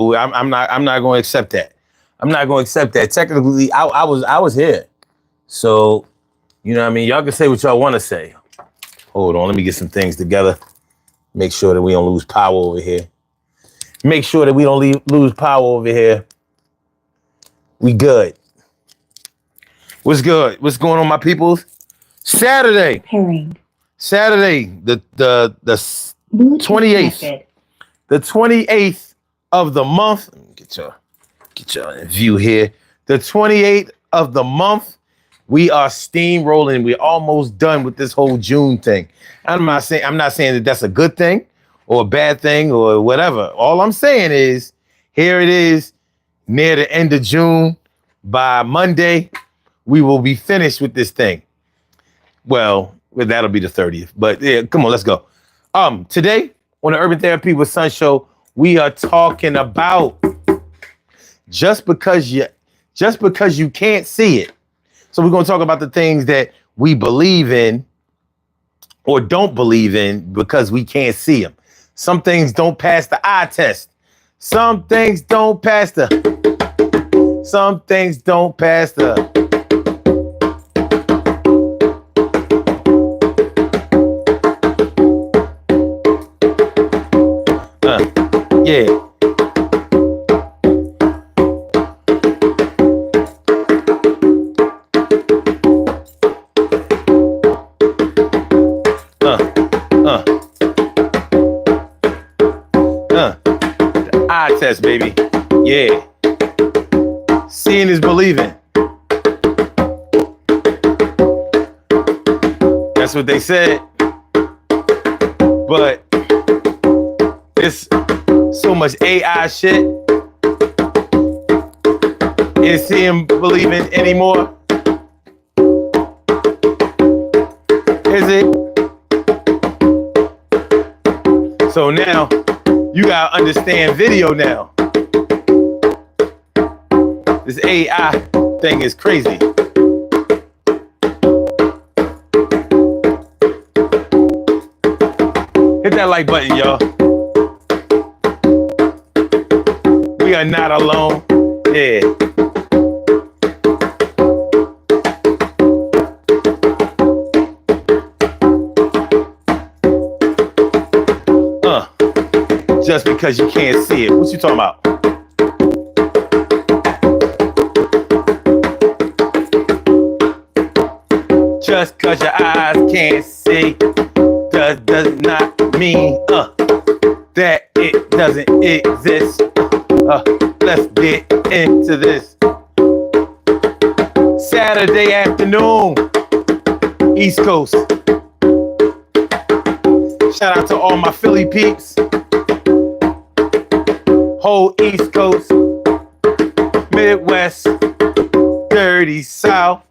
I'm not going to accept that. I'm not going to accept that. Technically, I was here. So, you know what I mean? Y'all can say what y'all want to say. Hold on, let me get some things together. Make sure that we don't lose power over here. Make sure that we don't lose power over here. We good. What's good? What's going on, my peoples? Saturday. Pairing. Saturday, the 28th. The 28th of the month. Get y'all in view here. The 28th of the month. We are steamrolling. We're almost done with this whole June thing. I'm not saying that that's a good thing or a bad thing or whatever. All I'm saying is, here it is, near the end of June. By Monday, we will be finished with this thing. Well, that'll be the 30th. But yeah, come on, let's go. Today on the Urban Therapy with Sun show, we are talking about just because you can't see it. So we're going to talk about the things that we believe in or don't believe in because we can't see them. Some things don't pass the eye test. Some things don't pass the. Yeah. The eye test, baby. Yeah. Seeing is believing. That's what they said. But it's so much AI shit. Is seeing believing anymore? Is it? So now you gotta understand video now. This AI thing is crazy. Hit that like button, y'all. We are not alone. Yeah. Just because you can't see it. What you talking about? Just because your eyes can't see does not mean that it doesn't exist. Let's get into this. Saturday afternoon, East Coast. Shout out to all my Philly peeps. Whole East Coast, Midwest, dirty South,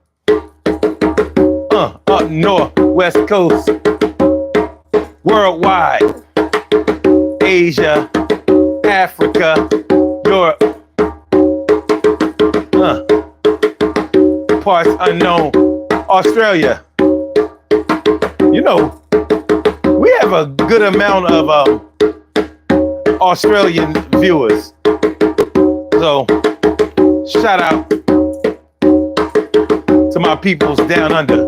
up north, West Coast, worldwide, Asia, Africa, Europe, parts unknown, Australia. You know, we have a good amount of Australian viewers. So shout out to my peoples down under.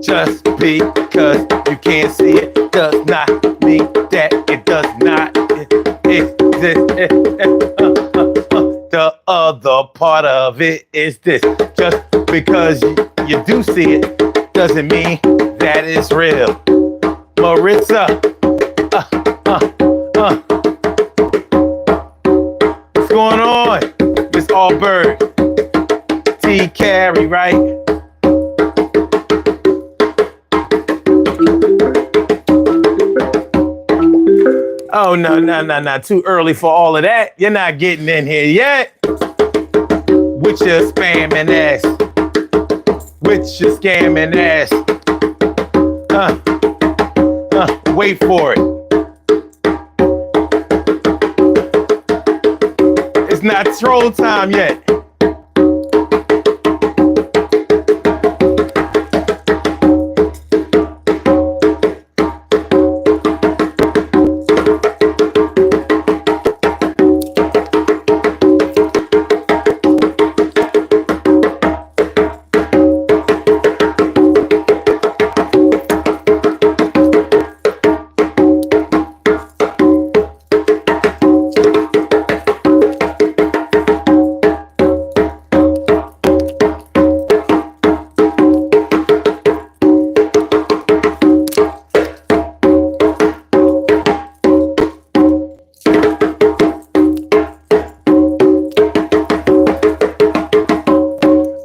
Just because you can't see it does not mean that it does not exist. The other part of it is this. Just because you do see it doesn't mean that it's real. Maritza. What's going on? Miss Allbird. T. Carey, right? Oh, no. Too early for all of that. You're not getting in here yet. With your spamming ass. With your scamming ass. Wait for it. It's not troll time yet.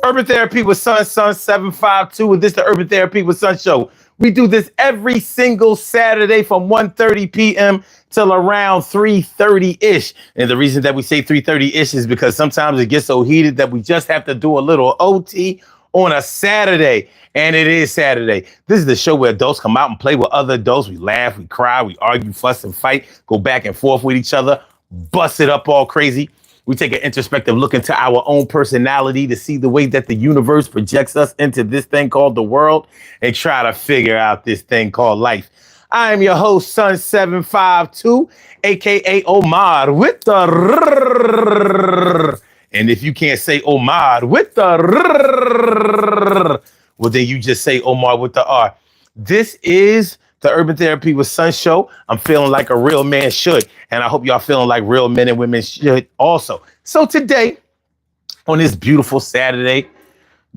Urban Therapy with Sun 752, and this is the Urban Therapy with Sun show. We do this every single Saturday from 1:30 p.m. till around 3:30-ish. And the reason that we say 3:30-ish is because sometimes it gets so heated that we just have to do a little OT on a Saturday. And it is Saturday. This is the show where adults come out and play with other adults. We laugh, we cry, we argue, fuss, and fight, go back and forth with each other, bust it up all crazy. We take an introspective look into our own personality to see the way that the universe projects us into this thing called the world and try to figure out this thing called life. I am your host, Sun 752, aka Omar with the and if you can't say Omar with the well, then you just say Omar with the R. This is the Urban Therapy with Sun show. I'm feeling like a real man should. And I hope y'all feeling like real men and women should also. So today, on this beautiful Saturday,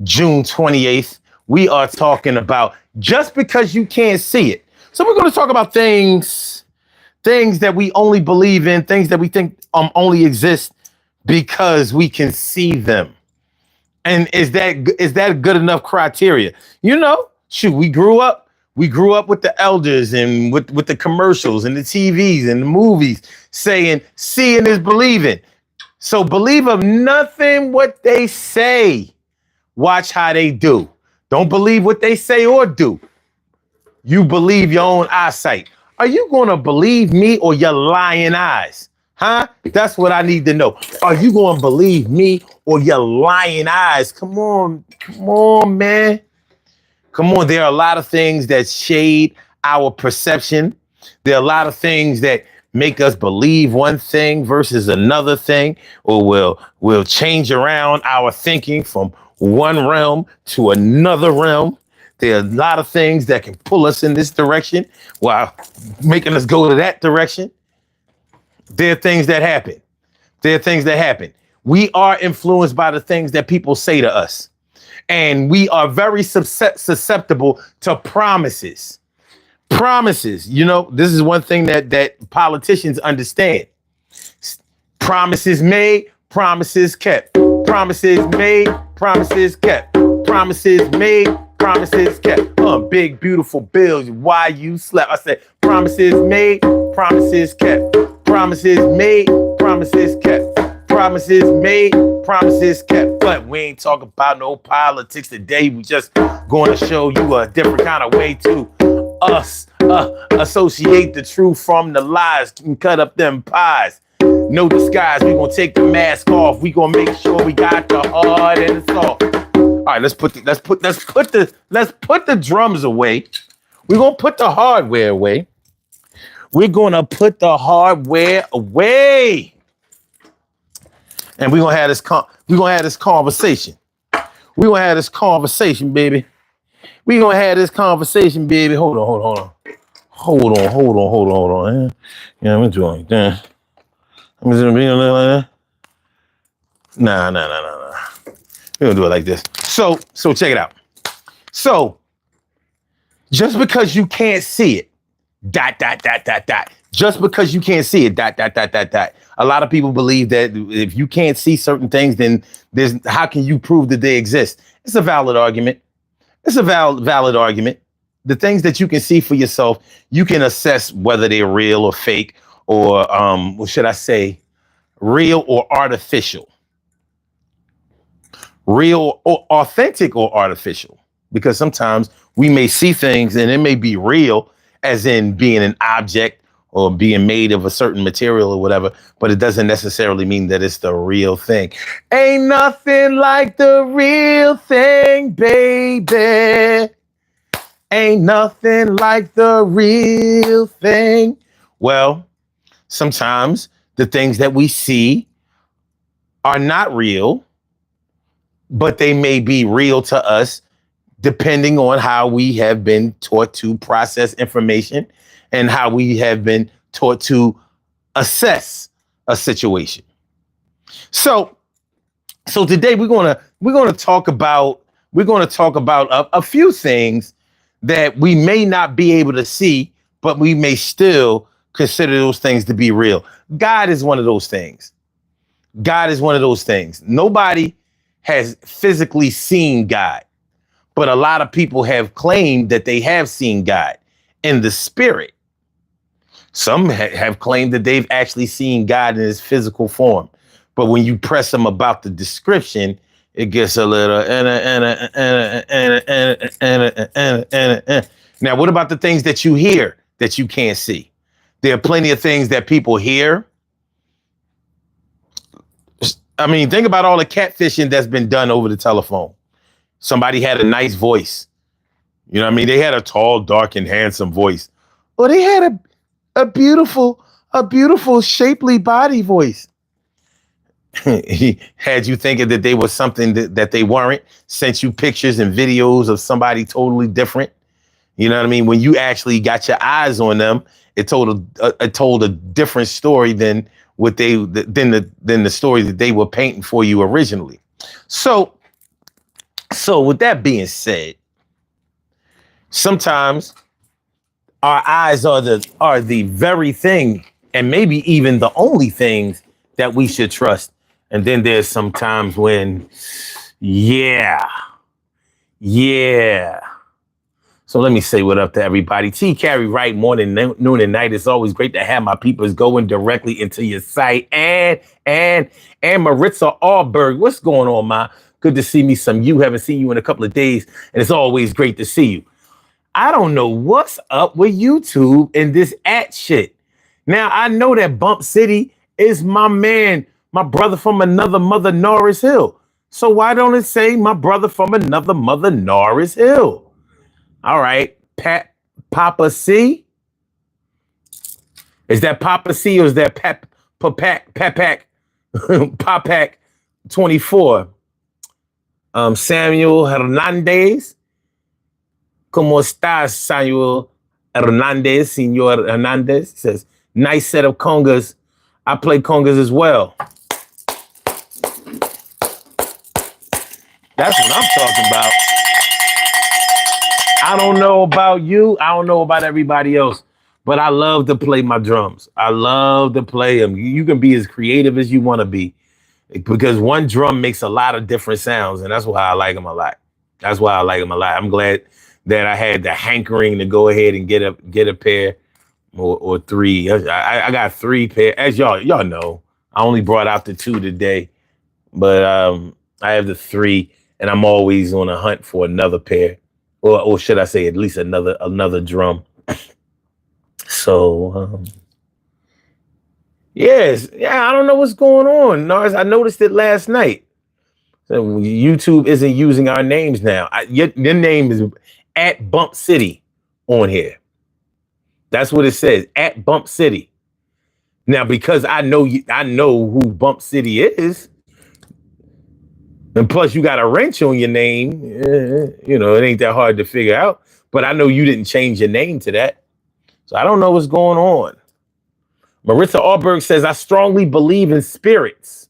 June 28th, we are talking about just because you can't see it. So we're going to talk about things that we only believe in, things that we think only exist because we can see them. And is that good enough criteria? You know, shoot, we grew up with the elders and with the commercials and the TVs and the movies saying seeing is believing. So believe of nothing what they say. Watch how they do. Don't believe what they say or do. You believe your own eyesight. Are you going to believe me or your lying eyes? Huh? That's what I need to know. Are you going to believe me or your lying eyes? Come on, man. Come on, there are a lot of things that shade our perception. There are a lot of things that make us believe one thing versus another thing, or will change around our thinking from one realm to another realm. There are a lot of things that can pull us in this direction while making us go to that direction. There are things that happen. We are influenced by the things that people say to us. And we are very susceptible to promises. You know, this is one thing that politicians understand. Promises made, promises kept. Promises made, promises kept. Promises made, promises kept. Big, beautiful bills. Why you slept? I said, promises made, promises kept. Promises made, promises kept. Promises made, promises kept. But we ain't talking about no politics today. We just going to show you a different kind of way to associate the truth from the lies and cut up them pies. No disguise. We gonna take the mask off. We gonna make sure we got the hard and the soft. All right, let's put the drums away. We're gonna put the hardware away. We're gonna put the hardware away. And we're gonna have this conversation. We're gonna have this conversation, baby. We're gonna have this conversation, baby. Hold on. Yeah, I'm doing that. I'm just gonna be like that. Nah. We're gonna do it like this. So check it out. So just because you can't see it, ... Just because you can't see it, ... A lot of people believe that if you can't see certain things, then how can you prove that they exist? It's a valid argument. Valid argument. The things that you can see for yourself, you can assess whether they're real or fake, or what should I say, real or artificial. Real or authentic or artificial. Because sometimes we may see things and it may be real, as in being an object or being made of a certain material or whatever, but it doesn't necessarily mean that it's the real thing. Ain't nothing like the real thing, baby. Ain't nothing like the real thing. Well, sometimes the things that we see are not real, but they may be real to us depending on how we have been taught to process information and how we have been taught to assess a situation. So today we're gonna talk about a few things that we may not be able to see, but we may still consider those things to be real. God is one of those things. God is one of those things. Nobody has physically seen God, but a lot of people have claimed that they have seen God in the spirit. Some have claimed that they've actually seen God in his physical form. But when you press them about the description, it gets a little. Now, what about the things that you hear that you can't see? There are plenty of things that people hear. I mean, think about all the catfishing that's been done over the telephone. Somebody had a nice voice. You know what I mean? They had a tall, dark, and handsome voice. Or they had a beautiful, shapely body voice. He had you thinking that they were something that they weren't, sent you pictures and videos of somebody totally different. You know what I mean? When you actually got your eyes on them, it told a different story than the story that they were painting for you originally. So with that being said, sometimes our eyes are the very thing, and maybe even the only things that we should trust. And then there's some times when, yeah. So let me say what up to everybody. T. Carey Wright, morning, noon, and night. It's always great to have my peoples going directly into your site. And Maritza Allberg, what's going on, ma? Good to see me some you. Haven't seen you in a couple of days, and it's always great to see you. I don't know what's up with YouTube and this shit. Now, I know that Bump City is my man, my brother from another mother, Norris Hill. So why don't it say my brother from another mother, Norris Hill? All right, Papa C? Is that Papa C or is that Papak 24? Samuel Hernandez? ¿Cómo estás, Samuel Hernandez, Senor Hernandez? He says, nice set of congas. I play congas as well. That's what I'm talking about. I don't know about you. I don't know about everybody else, but I love to play my drums. I love to play them. You can be as creative as you want to be because one drum makes a lot of different sounds, and that's why I like them a lot. I'm glad that I had the hankering to go ahead and get a pair or three. I got 3 pairs. As y'all know, I only brought out the 2 today, but I have the 3, and I'm always on a hunt for another pair, or should I say at least another drum. So I don't know what's going on, Nars. I noticed it last night. So YouTube isn't using our names now. Your name is at Bump City on here. That's what it says, at Bump City. Now, because I know who Bump City is, and plus you got a wrench on your name, it ain't that hard to figure out. But I know you didn't change your name to that. So I don't know what's going on. Maritza Allberg says, I strongly believe in spirits.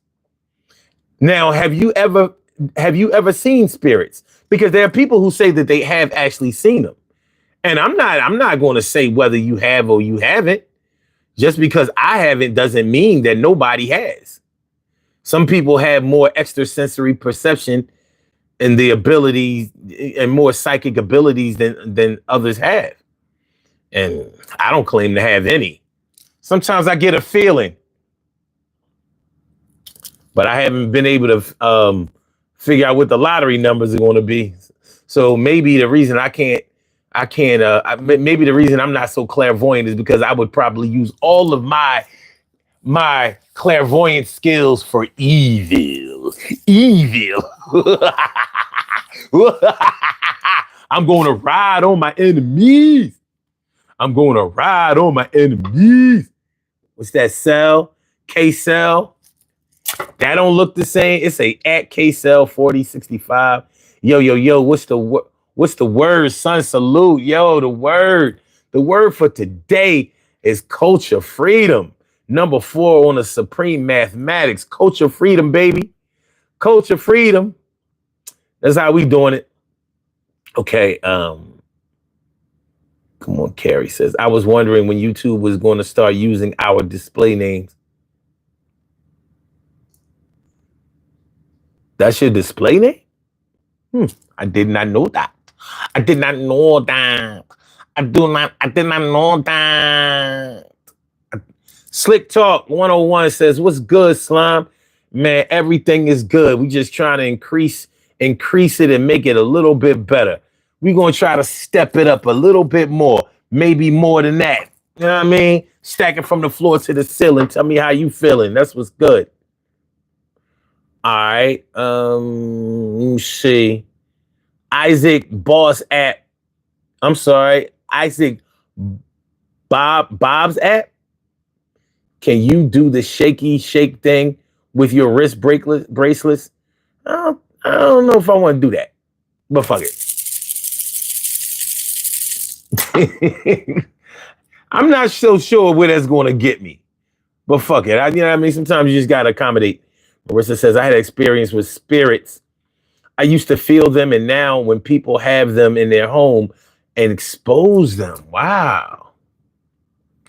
Now, have you ever seen spirits? Because there are people who say that they have actually seen them. And I'm not going to say whether you have or you haven't. Just because I haven't doesn't mean that nobody has. Some people have more extrasensory perception and the abilities and more psychic abilities than others have. And I don't claim to have any. Sometimes I get a feeling, but I haven't been able to figure out what the lottery numbers are going to be. So maybe the reason I I can't. Maybe the reason I'm not so clairvoyant is because I would probably use all of my clairvoyant skills for evil. Evil. I'm going to ride on my enemies. I'm going to ride on my enemies. What's that cell? K-Cell. That don't look the same. It's a at K-Cell 4065. Yo. What's the word, son? Salute. Yo, the word. The word for today is culture freedom. Number 4 on the supreme mathematics. Culture freedom, baby. Culture freedom. That's how we doing it. Okay. Come on, Carrie says, I was wondering when YouTube was going to start using our display names. That's your display name? I did not know that. I did not know that. I did not know that. Slick Talk 101 says, what's good, Slime? Man, everything is good. We just trying to increase it and make it a little bit better. We're going to try to step it up a little bit more, maybe more than that. You know what I mean? Stack it from the floor to the ceiling. Tell me how you feeling. That's what's good. All right. Let me see. Isaac Boss app. I'm sorry. Isaac Bob's app. Can you do the shaky shake thing with your wrist bracelets? I don't know if I want to do that, but fuck it. I'm not so sure where that's going to get me, but fuck it. You know what I mean? Sometimes you just got to accommodate. Marissa says, I had experience with spirits. I used to feel them, and now when people have them in their home and expose them. Wow.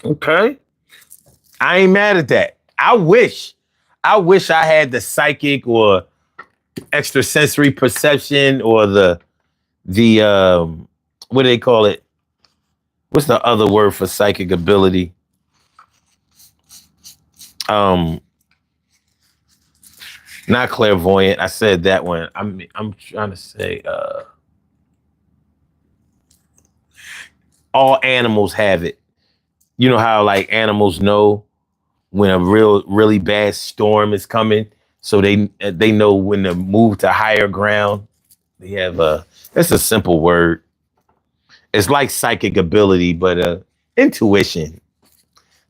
Okay. I ain't mad at that. I wish I had the psychic or extrasensory perception or the what do they call it? What's the other word for psychic ability? Not clairvoyant. I said that one. I'm trying to say all animals have it. You know how like animals know when a really bad storm is coming, so they know when to move to higher ground. They have that's a simple word. It's like psychic ability, but intuition.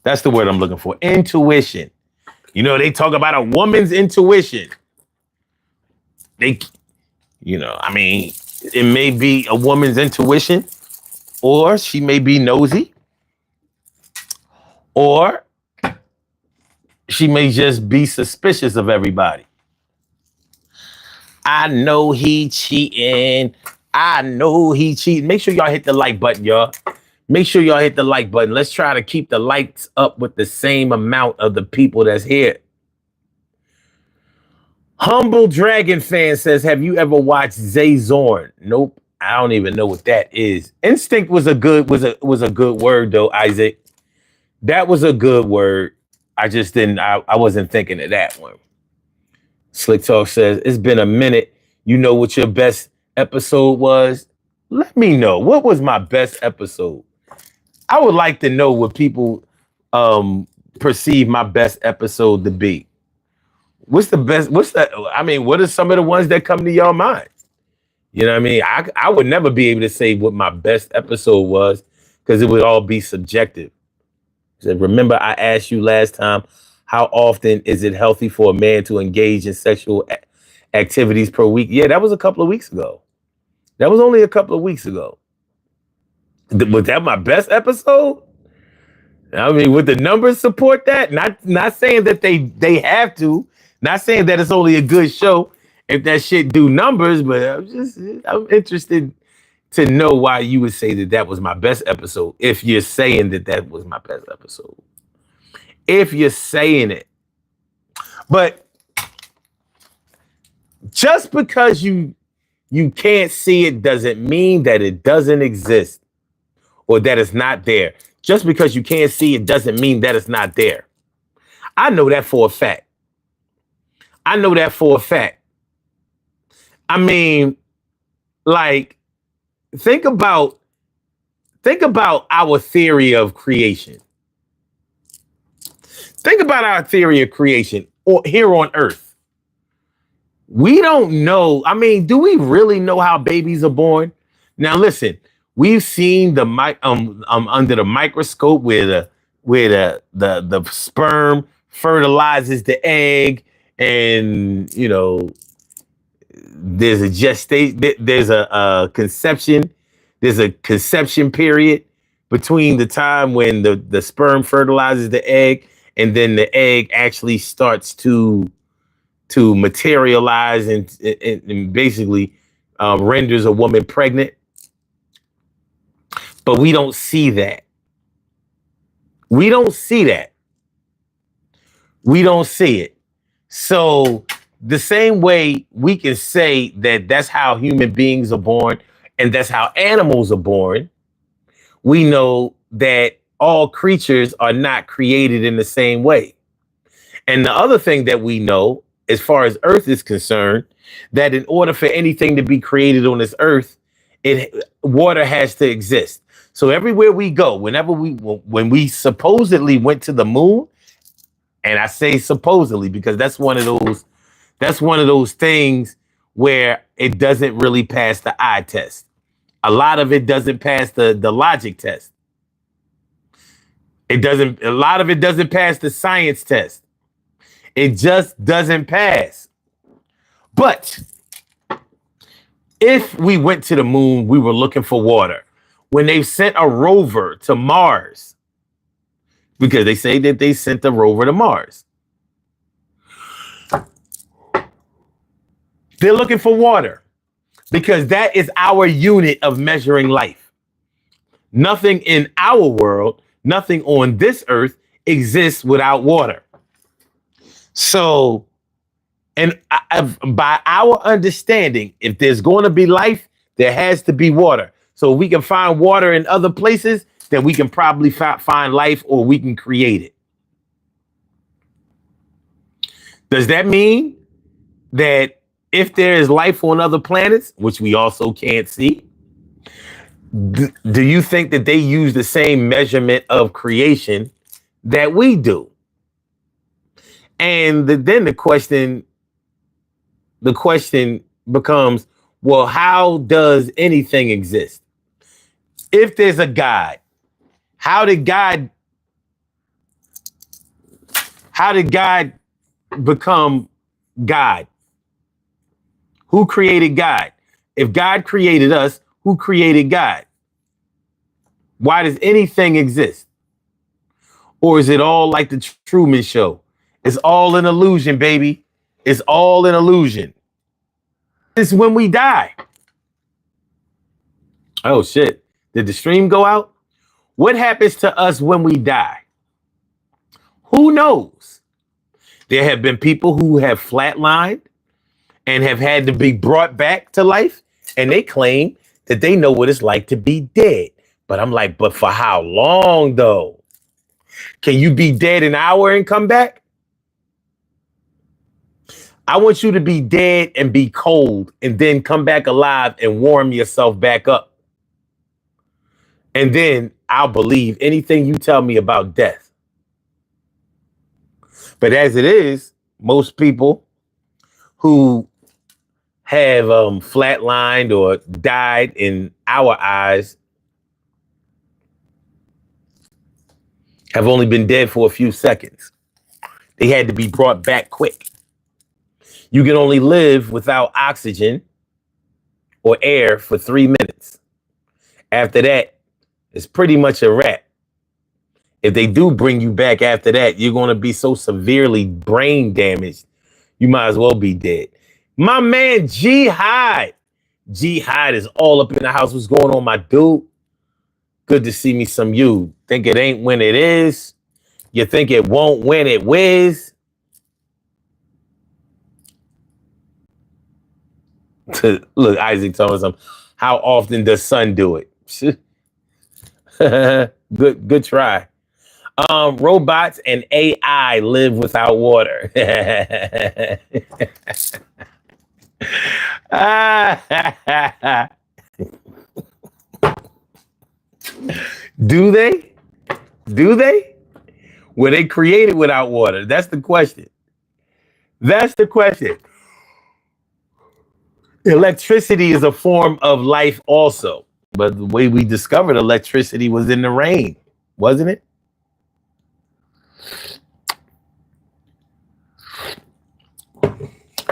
That's the word I'm looking for. Intuition. You know, they talk about a woman's intuition. I mean, it may be a woman's intuition, or she may be nosy, or she may just be suspicious of everybody. I know he cheating. Make sure y'all hit the like button, y'all. Make sure y'all hit the like button. Let's try to keep the likes up with the same amount of the people that's here. Humble Dragon fan says, have you ever watched Zay Zorn? Nope. I don't even know what that is. Instinct was a good word though, Isaac. That was a good word. I wasn't thinking of that one. Slick Talk says, it's been a minute. You know what your best episode was? Let me know. What was my best episode? I would like to know what people perceive my best episode to be. What are some of the ones that come to your mind? You know what I mean? I would never be able to say what my best episode was because it would all be subjective. Said, remember I asked you last time, how often is it healthy for a man to engage in sexual activities per week? Yeah, that was a couple of weeks ago. That was only a couple of weeks ago. Was that my best episode? I mean, would the numbers support that? Not saying that they have to. Not saying that it's only a good show if that shit do numbers, but I'm interested to know why you would say that was my best episode if you're saying that was my best episode. If you're saying it. But just because you can't see it doesn't mean that it doesn't exist or that it's not there. Just because you can't see it doesn't mean that it's not there. I know that for a fact. I mean, like, think about Think about our theory of creation. Think about our theory of creation here on Earth. We don't know. I mean, do we really know how babies are born? Now, listen, we've seen the under the microscope where the sperm fertilizes the egg, and there's a gestation, there's a conception, there's a conception period between the time when the sperm fertilizes the egg and then the egg actually starts to materialize and basically renders a woman pregnant. But we don't see that. We don't see that. We don't see it. So the same way we can say that that's how human beings are born and that's how animals are born, we know that all creatures are not created in the same way. And the other thing that we know, as far as Earth is concerned, that in order for anything to be created on this Earth, water has to exist. So everywhere we go, when we supposedly went to the moon, and I say supposedly because that's one of those things where it doesn't really pass the eye test. A lot of it doesn't pass the logic test. A lot of it doesn't pass the science test. It just doesn't pass. But if we went to the moon, we were looking for water. When they sent a rover to Mars, because they say that they sent a rover to Mars, they're looking for water because that is our unit of measuring life. Nothing in our world, nothing on this earth exists without water. So, and by our understanding, if there's going to be life, there has to be water. So we can find water in other places, then we can probably find life, or we can create it. Does that mean that if there is life on other planets, which we also can't see, do you think that they use the same measurement of creation that we do? And then the question becomes, well, how does anything exist? If there's a God, how did God become God? Who created God? If God created us, who created God? Why does anything exist? Or is it all like the Truman Show? It's all an illusion, baby. It's all an illusion. It's when we die. Oh, shit. Did the stream go out? What happens to us when we die? Who knows? There have been people who have flatlined and have had to be brought back to life, and they claim that they know what it's like to be dead. But I'm like, but for how long, though? Can you be dead an hour and come back? I want you to be dead and be cold and then come back alive and warm yourself back up. And then I'll believe anything you tell me about death. But as it is, most people who have flatlined or died in our eyes have only been dead for a few seconds. They had to be brought back quick. You can only live without oxygen or air for 3 minutes. After that, it's pretty much a wrap. If they do bring you back after that, you're going to be so severely brain damaged, you might as well be dead. My man, G Hyde. G Hyde is all up in the house. What's going on, my dude? Good to see me some you. Think it ain't when it is. You think it won't when it whiz. Look, Isaac telling us, how often does sun do it? Good try. Robots and AI live without water. Do they? Do they? Were they created without water? That's the question. That's the question. Electricity is a form of life also. But the way we discovered electricity was in the rain, wasn't it?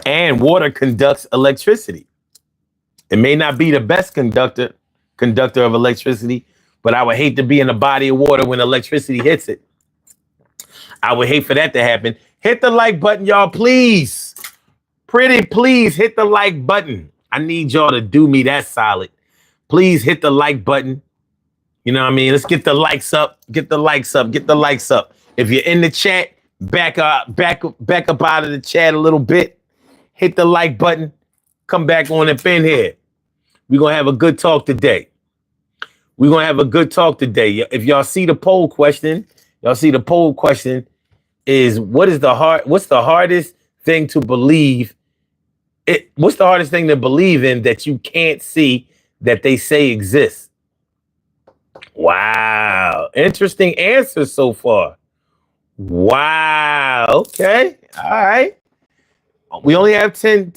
And water conducts electricity. It may not be the best conductor of electricity, but I would hate to be in a body of water when electricity hits it. I would hate for that to happen. Hit the like button, y'all, please. Pretty please hit the like button. I need y'all to do me that solid. Please hit the like button. You know what I mean? Let's get the likes up. Get the likes up. Get the likes up. If you're in the chat, back up out of the chat a little bit. Hit the like button. Come back on up in here. We're going to have a good talk today. We're going to have a good talk today. If y'all see the poll question, is what's the hardest thing to believe? What's the hardest thing to believe in that you can't see that they say exists? Wow. Interesting answer so far. Wow. Okay. All right. We only have 10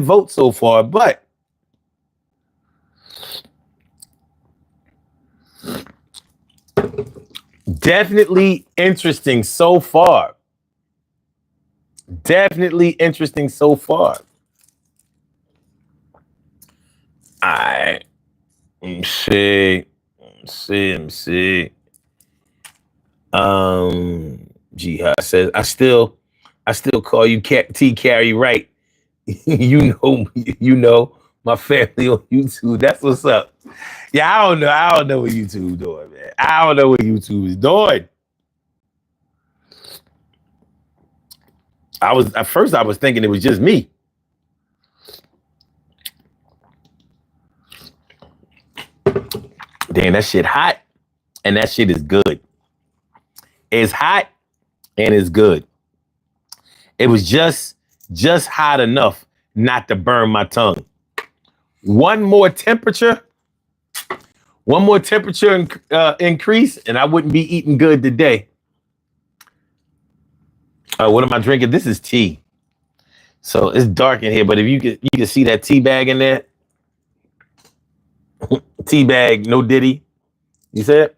votes so far, but definitely interesting so far. Definitely interesting so far. All right. Let me see. Jihad says, I still call you T Carry right. you know my family on YouTube. That's what's up. Yeah, I don't know what YouTube doing, man. I don't know what YouTube is doing. At first I was thinking it was just me. Damn, that shit hot, and that shit is good. It's hot and it's good. It was just hot enough not to burn my tongue. One more temperature increase, and I wouldn't be eating good today. What am I drinking? This is tea. So it's dark in here, but if you can see that tea bag in there. Tea bag, no Diddy. You see it?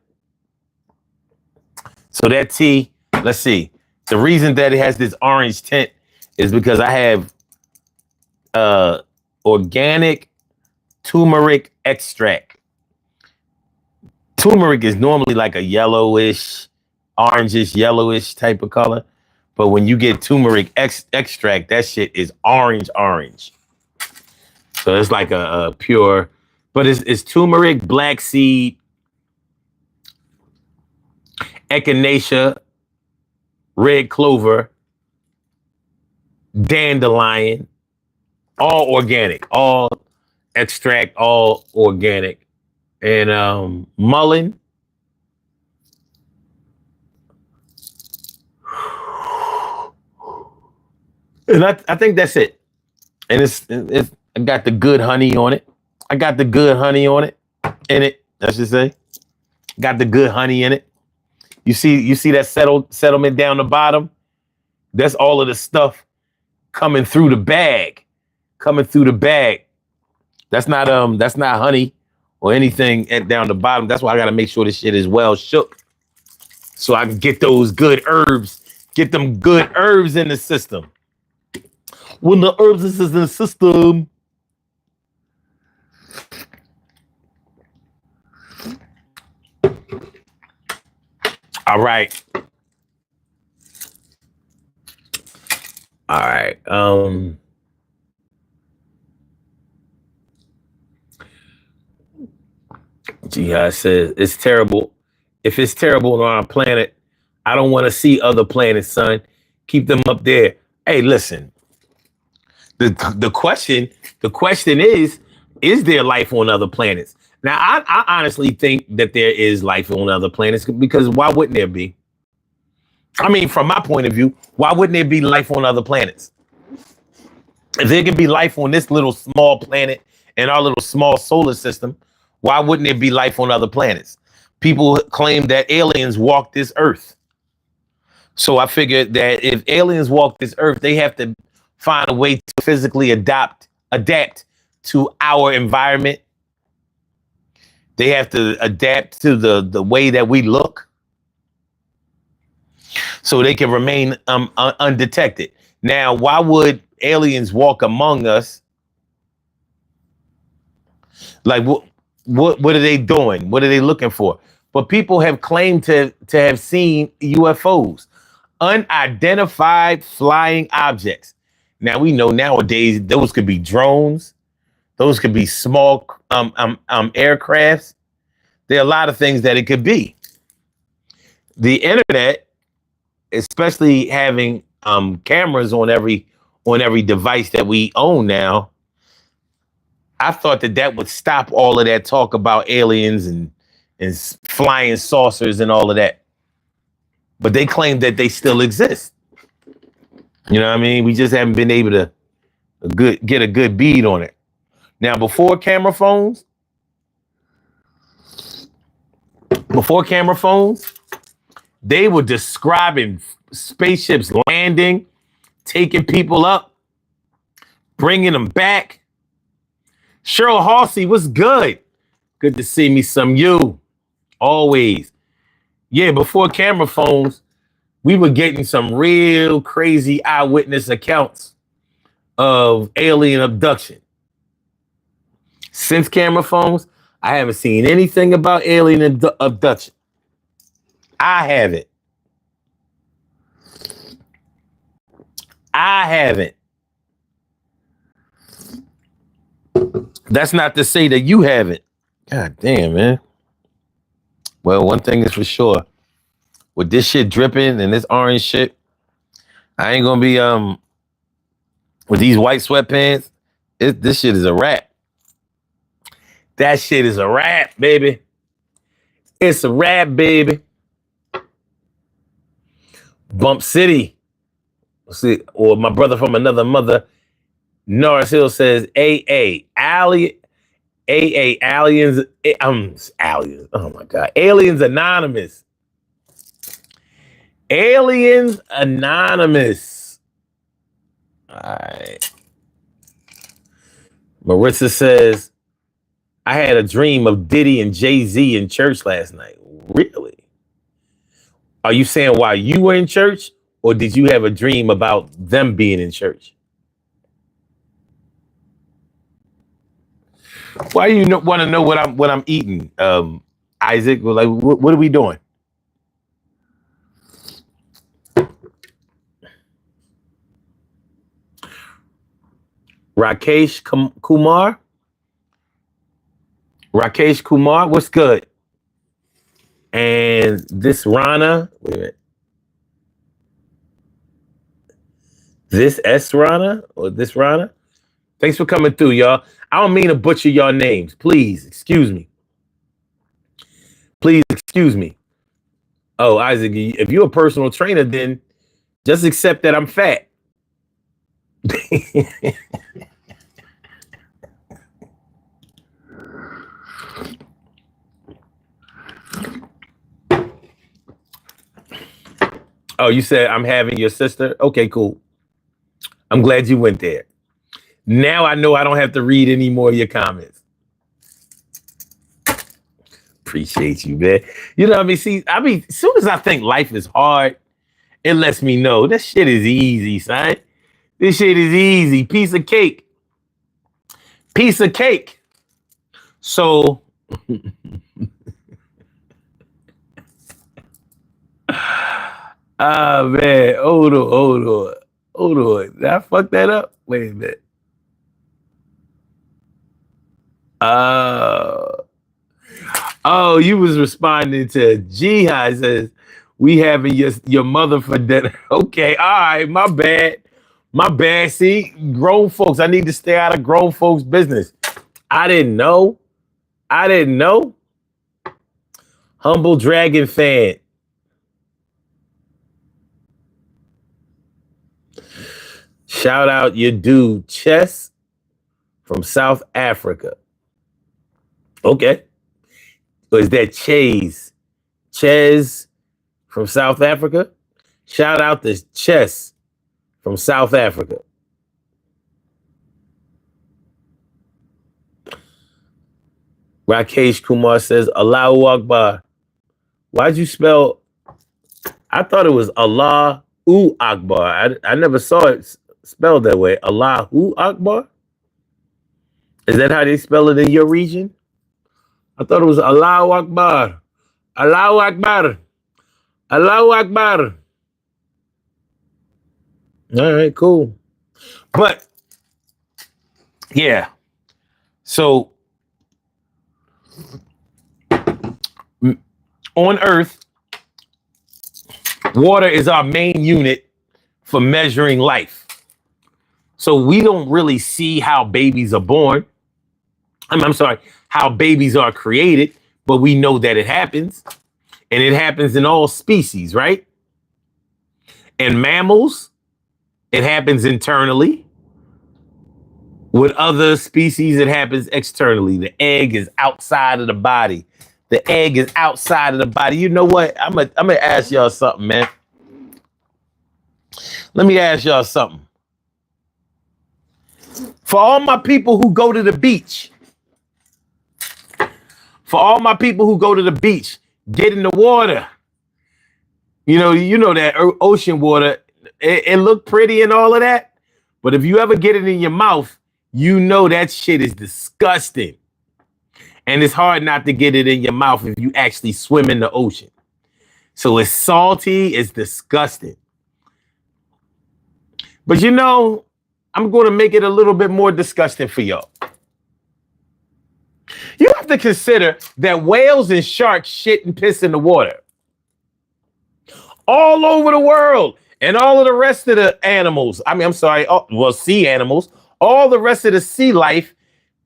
So that tea, let's see. The reason that it has this orange tint is because I have organic turmeric extract. Turmeric is normally like a yellowish, orangish, yellowish type of color. But when you get turmeric extract, that shit is orange. So it's like a pure, but it's turmeric, black seed, echinacea, red clover, dandelion, all organic, all extract, all organic, and mullein. And I think that's it. And it's I got the good honey on it. In it, I should say. Got the good honey in it. You see that settlement down the bottom? That's all of the stuff coming through the bag. That's not honey or anything down the bottom. That's why I gotta make sure this shit is well shook. So I can get those good herbs, get them good herbs in the system. When the herbs is in the system. All right. Jihad says it's terrible. If it's terrible on our planet, I don't want to see other planets, son. Keep them up there. Hey, listen. The question is there life on other planets? Now, I honestly think that there is life on other planets, because why wouldn't there be? I mean, from my point of view, why wouldn't there be life on other planets? If there can be life on this little small planet in our little small solar system, Why wouldn't there be life on other planets? People claim that aliens walk this earth. So I figured that if aliens walk this earth, they have to find a way to physically adapt to our environment. They have to adapt to the way that we look so they can remain undetected. Now, why would aliens walk among us? Like, what are they doing? What are they looking for? But people have claimed to have seen UFOs, unidentified flying objects. Now, we know nowadays those could be drones. Those could be small aircrafts. There are a lot of things that it could be. The internet, especially having cameras on every device that we own now, I thought that would stop all of that talk about aliens and flying saucers and all of that. But they claim that they still exist. You know what I mean? We just haven't been able to get a good bead on it. Now, before camera phones, they were describing spaceships landing, taking people up, bringing them back. Cheryl Halsey, what's good? Good to see me some you. Always. Yeah, before camera phones, we were getting some real crazy eyewitness accounts of alien abduction. Since camera phones, I haven't seen anything about alien abduction. I haven't. That's not to say that you haven't. God damn, man. Well, one thing is for sure. With this shit dripping and this orange shit, I ain't gonna be with these white sweatpants. This shit is a wrap. That shit is a wrap, baby. It's a wrap, baby. Bump City. See, or my brother from another mother, Norris Hill says, aliens, aliens. Oh my God. Aliens Anonymous. Aliens Anonymous. All right. Marissa says, I had a dream of Diddy and Jay-Z in church last night. Really? Are you saying while you were in church, or did you have a dream about them being in church? Why do you want to know what I'm eating, Isaac? Like, what are we doing? Rakesh Kumar. Rakesh Kumar, what's good? And this Rana, wait a minute. This S Rana or this Rana? Thanks for coming through, y'all. I don't mean to butcher your names. Please, excuse me. Please, excuse me. Oh, Isaac, if you're a personal trainer, then just accept that I'm fat. Oh, you said I'm having your sister? Okay, cool. I'm glad you went there. Now I know I don't have to read any more of your comments. Appreciate you, man. You know what I mean? See, as soon as I think life is hard, it lets me know this shit is easy, son. This shit is easy. Piece of cake. Piece of cake. So, man. Hold on. Did I fuck that up? Wait a minute. Oh, you was responding to Jihad says, we having your mother for dinner. Okay, all right, my bad. My bad. See, grown folks, I need to stay out of grown folks' business. I didn't know. Humble Dragon fan. Shout out your dude, Chess from South Africa. Okay. Or is that Ches? Ches from South Africa? Shout out to Ches from South Africa. Rakesh Kumar says, Allahu Akbar. Why'd you spell? I thought it was Allahu Akbar. I never saw it spelled that way. Allahu Akbar? Is that how they spell it in your region? I thought it was Allahu Akbar. Allahu Akbar. Allahu Akbar. All right, cool. But, yeah. So, on Earth, water is our main unit for measuring life. So we don't really see how babies are born. I'm sorry, how babies are created, but we know that it happens. And it happens in all species, right? In mammals, it happens internally. With other species, it happens externally. The egg is outside of the body. The egg is outside of the body. You know what? I'm gonna ask y'all something, man. Let me ask y'all something. For all my people who go to the beach, get in the water. You know that ocean water, it look pretty and all of that. But if you ever get it in your mouth, you know that shit is disgusting. And it's hard not to get it in your mouth if you actually swim in the ocean. So it's salty, it's disgusting. But I'm going to make it a little bit more disgusting for y'all. You have to consider that whales and sharks shit and piss in the water. All over the world. And all of the rest of the animals, sea animals, all the rest of the sea life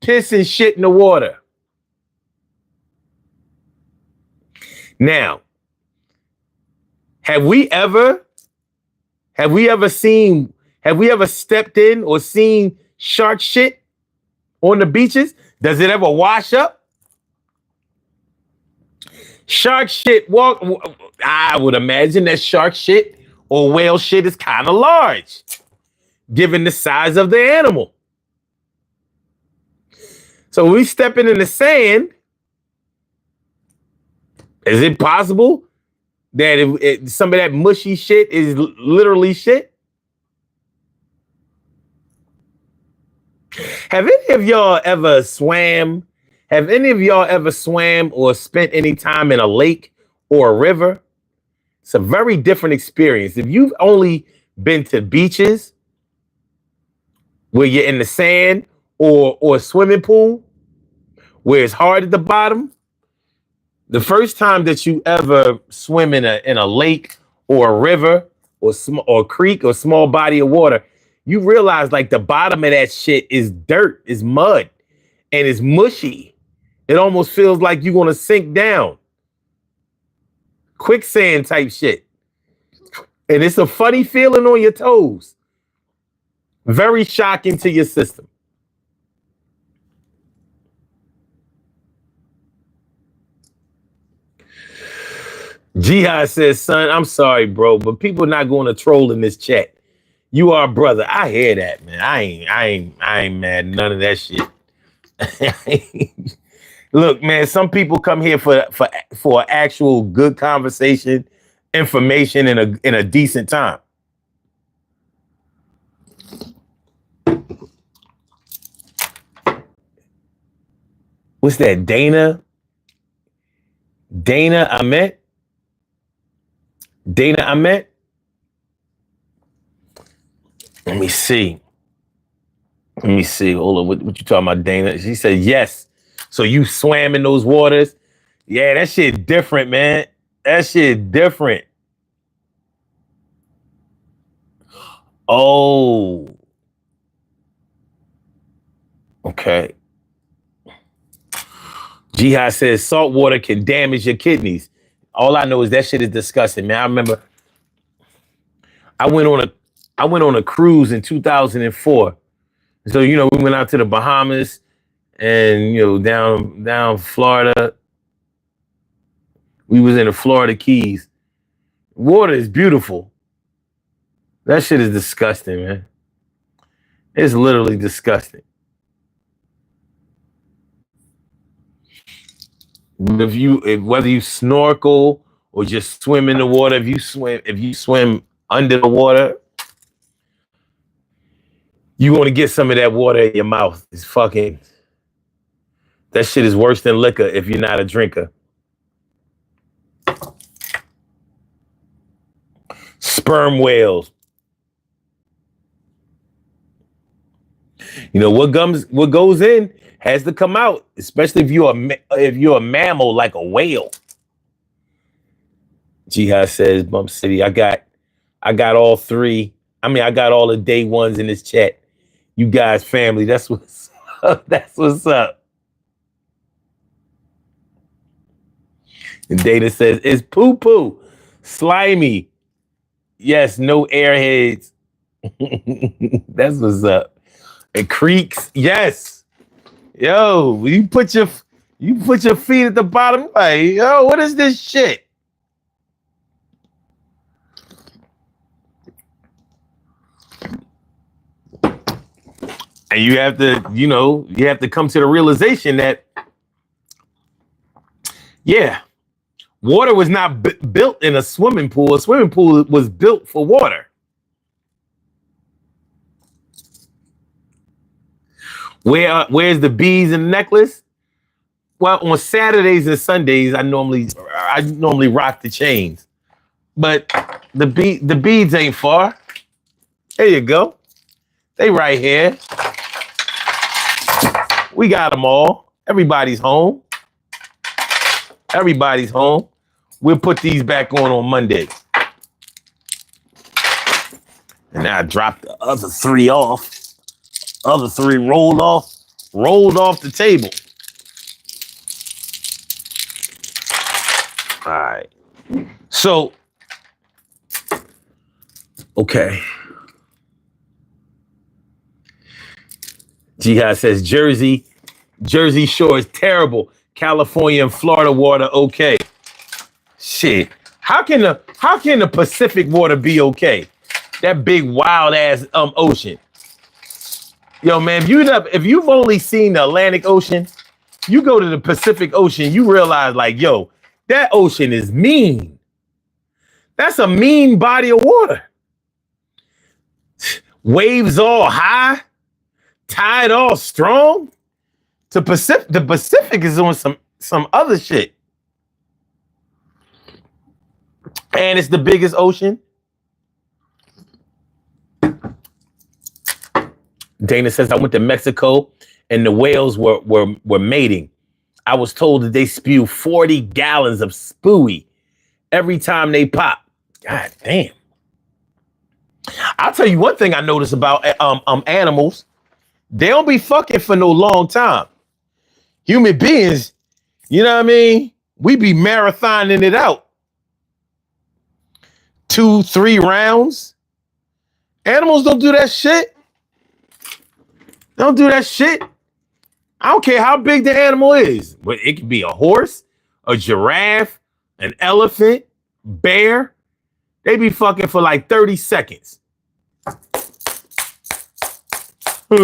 piss and shit in the water. Now, have we ever stepped in or seen shark shit on the beaches? Does it ever wash up? Shark shit I would imagine that shark shit or whale shit is kind of large, given the size of the animal. So when we stepping in the sand, is it possible that some of that mushy shit is literally shit? Have any of y'all ever swam? Have any of y'all ever swam or spent any time in a lake or a river? It's a very different experience. If you've only been to beaches where you're in the sand or a swimming pool where it's hard at the bottom, the first time that you ever swim in a lake or a river or a creek or small body of water, you realize like the bottom of that shit is dirt, is mud, and it's mushy. It almost feels like you're going to sink down. Quicksand type shit. And it's a funny feeling on your toes. Very shocking to your system. Jihad says, son, I'm sorry, bro, but people are not going to troll in this chat. You are a brother. I hear that, man. I ain't mad. None of that shit. Look, man, some people come here for actual good conversation, information in a decent time. What's that? Dana Ahmed? Dana Ahmed? Let me see. Hold on. What you talking about, Dana? She said, yes. So you swam in those waters? Yeah, that shit different, man. That shit different. Oh. Okay. Jihad says salt water can damage your kidneys. All I know is that shit is disgusting, man. I remember I went on a cruise in 2004. So, we went out to the Bahamas and, down Florida. We was in the Florida Keys. Water is beautiful. That shit is disgusting, man. It's literally disgusting. Whether you snorkel or just swim in the water, if you swim under the water, you want to get some of that water in your mouth. It's fucking. That shit is worse than liquor if you're not a drinker. Sperm whales. You know what goes in has to come out, especially if you're a mammal like a whale. Jihad says, Bump City, I got all three. I mean, I got all the day ones in this chat. You guys, family, that's what's up. That's what's up. And Data says, it's poo-poo, slimy. Yes, no airheads. That's what's up. It creaks. Yes. Yo, you put your feet at the bottom. Like, yo, what is this shit? And you have to come to the realization that, yeah, water was not built in a swimming pool. A swimming pool was built for water. Where's the beads and the necklace? Well, on Saturdays and Sundays, I normally rock the chains, but the beads ain't far. There you go. They right here. We got them all. Everybody's home. Everybody's home. We'll put these back on Monday. And now I dropped the other three off. Other three rolled off the table. All right. So, okay. Jihad says Jersey Shore is terrible. California and Florida water okay. Shit. How can the Pacific water be okay? That big wild ass ocean. Yo, man, if you've only seen the Atlantic Ocean, you go to the Pacific Ocean, you realize, like, yo, that ocean is mean. That's a mean body of water. Waves all high, tide all strong. The Pacific is on some other shit. And it's the biggest ocean. Dana says, I went to Mexico and the whales were mating. I was told that they spew 40 gallons of spooey every time they pop. God damn. I'll tell you one thing I noticed about animals. They don't be fucking for no long time. Human beings, you know what I mean? We be marathoning it out. 2-3 rounds. Animals don't do that shit. Don't do that shit. I don't care how big the animal is. But it could be a horse, a giraffe, an elephant, bear. They be fucking for like 30 seconds. It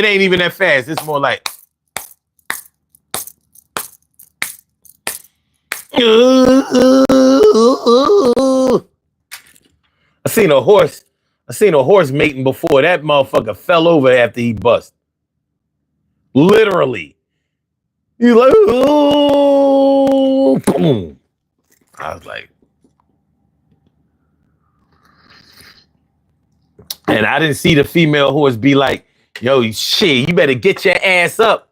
ain't even that fast. It's more like. I seen a horse mating before. That motherfucker fell over after he bust. Literally. He's like, oh, boom. I was like, and I didn't see the female horse be like, yo, shit, you better get your ass up.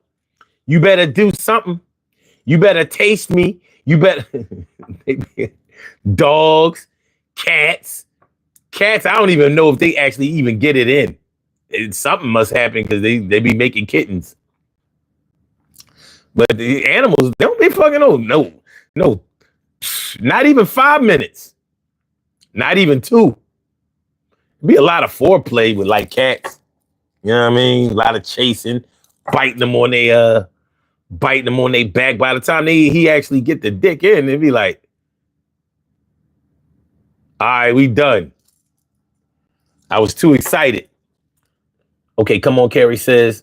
You better do something. You better taste me. You better. Dogs, cats, I don't even know if they actually even get it in. Something must happen because they be making kittens. But the animals, they don't be fucking no. Not even 5 minutes. Not even 2. Be a lot of foreplay with like cats. You know what I mean? A lot of chasing, biting them on their biting them on their back. By the time he actually get the dick in, it'd be like, all right, we done. I was too excited. Okay, come on, Carrie says,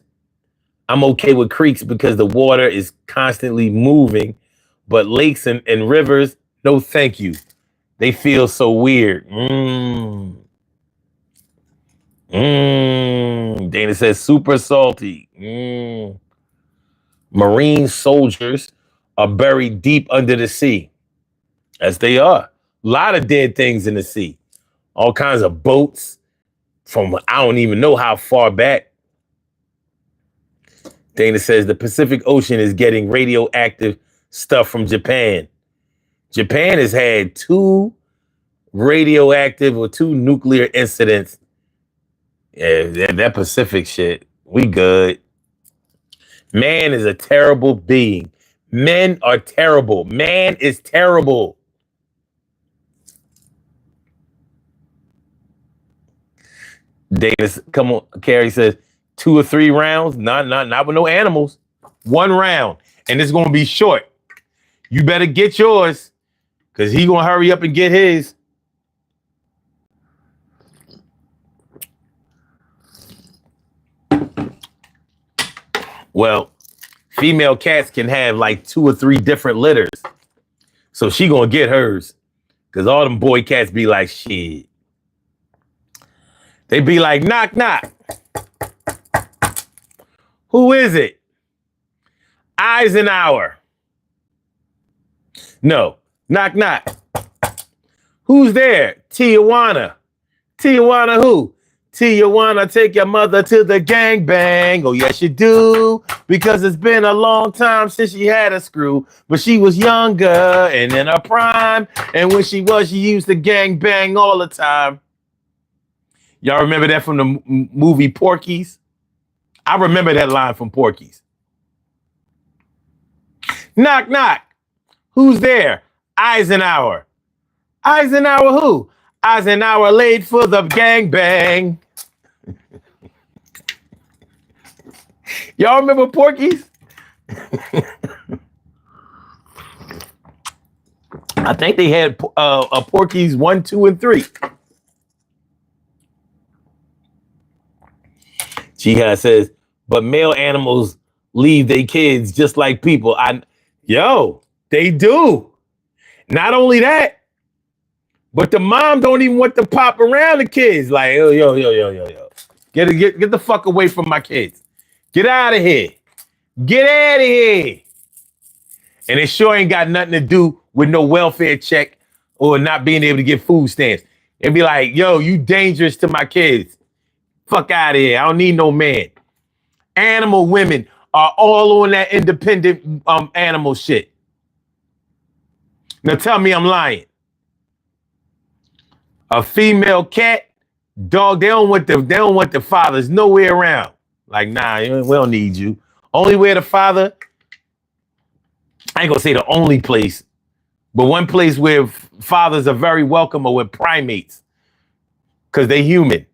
I'm okay with creeks because the water is constantly moving, but lakes and rivers, no thank you. They feel so weird. Dana says super salty. Marine soldiers are buried deep under the sea. As they are. A lot of dead things in the sea. All kinds of boats from I don't even know how far back. Dana says the Pacific Ocean is getting radioactive stuff from Japan. Japan has had 2 radioactive or 2 nuclear incidents. Yeah, that Pacific shit, we good. Man is a terrible being. Men are terrible. Man is terrible. Dana, come on. Carrie says 2 or 3 rounds. Not with no animals. 1 round, and it's gonna be short. You better get yours, cause he gonna hurry up and get his. Well, female cats can have like 2 or 3 different litters, so she gonna get hers, cause all them boy cats be like shit. They be like, knock, knock. Who is it? Eisenhower. No, knock, knock. Who's there? Tijuana. Tijuana who? Tijuana, take your mother to the gangbang. Oh, yes, you do. Because it's been a long time since she had a screw. But she was younger and in her prime. And when she used to gangbang all the time. Y'all remember that from the movie Porky's? I remember that line from Porky's. Knock, knock. Who's there? Eisenhower. Eisenhower who? Eisenhower late for the gangbang. Y'all remember Porky's? I think they had a Porky's 1, 2, and 3. Jihad says, but male animals leave their kids just like people. They do. Not only that, but the mom don't even want to pop around the kids. Like, yo. Get the fuck away from my kids. Get out of here. Get out of here. And it sure ain't got nothing to do with no welfare check or not being able to get food stamps. And be like, yo, you dangerous to my kids. Fuck out of here. I don't need no man. Animal women are all on that independent animal shit. Now tell me I'm lying. A female cat, dog, they don't want the fathers nowhere around. Like, nah, we don't need you. Only where the father, I ain't gonna say the only place, but one place where fathers are very welcome are with primates. Because they human.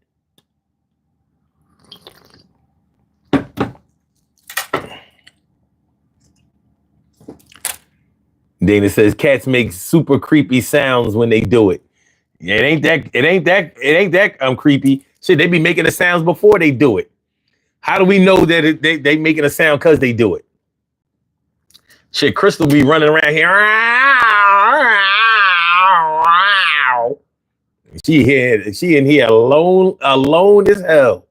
Dana says cats make super creepy sounds when they do it. Yeah, it ain't that creepy. Shit, they be making the sounds before they do it. How do we know that they making a sound because they do it? Shit, Crystal be running around here. She in here alone as hell.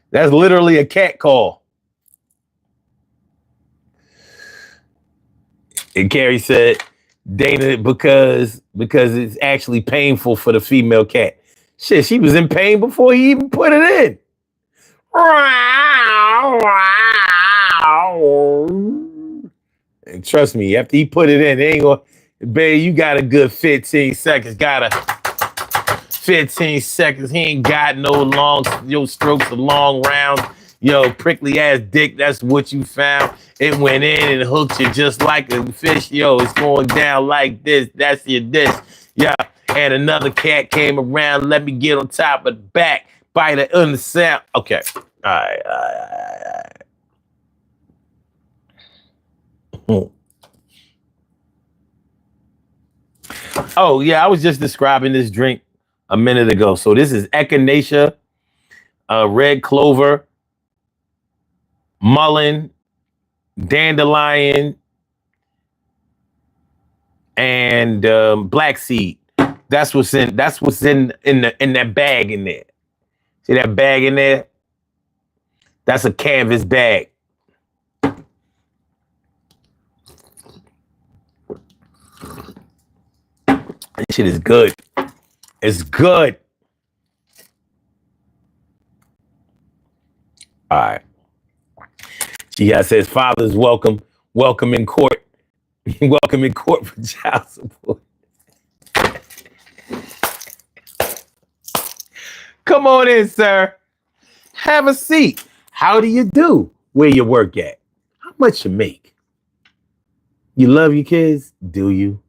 That's literally a cat call. And Carrie said, Dana, because it's actually painful for the female cat. Shit, she was in pain before he even put it in. And trust me, after he put it in, they ain't gonna, babe, you got a good 15 seconds. 15 seconds. He ain't got no long, strokes of long rounds. Yo, prickly ass dick, that's what you found. It went in and hooked you just like a fish. Yo, it's going down like this. That's your dish. Yeah, and another cat came around. Let me get on top of the back. Bite it on the sound. Okay. All right. Oh, yeah, I was just describing this drink a minute ago. So this is echinacea, red clover, mullein, dandelion, and black seed. That's what's in. That's what's in that bag in there. See that bag in there? That's a canvas bag. This shit is good. It's good. All right. She says, "Fathers, welcome, welcome in court, welcome in court for child support." Come on in, sir. Have a seat. How do you do? Where you work at? How much you make? You love your kids? Do you?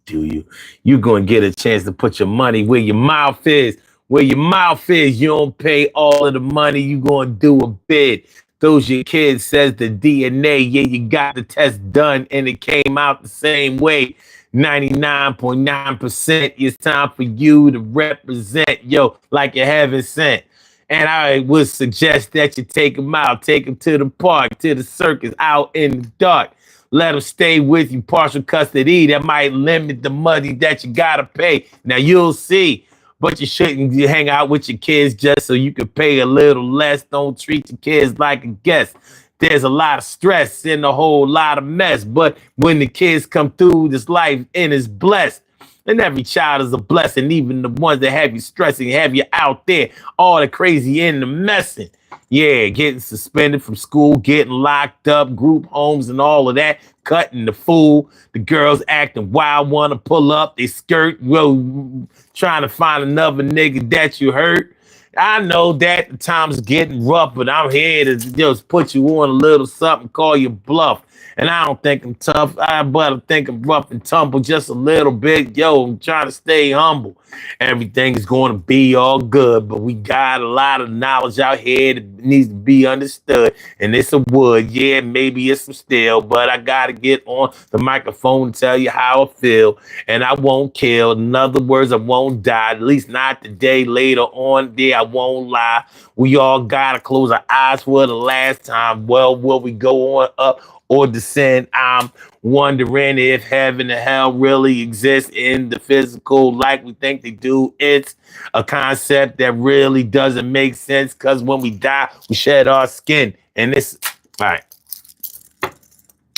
Do you? You're going to get a chance to put your money where your mouth is. Where your mouth is, you don't pay all of the money. You going to do a bid. Those your kids, says the DNA. Yeah, you got the test done and it came out the same way. 99.9%. It's time for you to represent, yo, like you haven't sent. And I would suggest that you take them out, take them to the park, to the circus, out in the dark. Let them stay with you, partial custody. That might limit the money that you gotta pay. Now you'll see, but you shouldn't hang out with your kids just so you can pay a little less. Don't treat your kids like a guest. There's a lot of stress and a whole lot of mess. But when the kids come through this life and is blessed, and every child is a blessing, even the ones that have you stressing, have you out there, all the crazy and the messing. Yeah, getting suspended from school, getting locked up, group homes and all of that, cutting the fool, the girls acting wild, want to pull up, they skirt, well, trying to find another nigga that you hurt. I know that the time's getting rough, but I'm here to just put you on a little something, call you bluff. And I don't think I'm tough, but I think I'm rough and tumble just a little bit. Yo, I'm trying to stay humble. Everything's going to be all good, but we got a lot of knowledge out here that needs to be understood. And it's a wood, yeah, maybe it's some steel, but I got to get on the microphone and tell you how I feel. And I won't kill. In other words, I won't die, at least not today. Later on, there, I won't lie. We all got to close our eyes for the last time. Well, will we go on up or descend? I'm wondering if heaven and hell really exist in the physical like we think they do. It's a concept that really doesn't make sense because when we die, we shed our skin. And this, all right.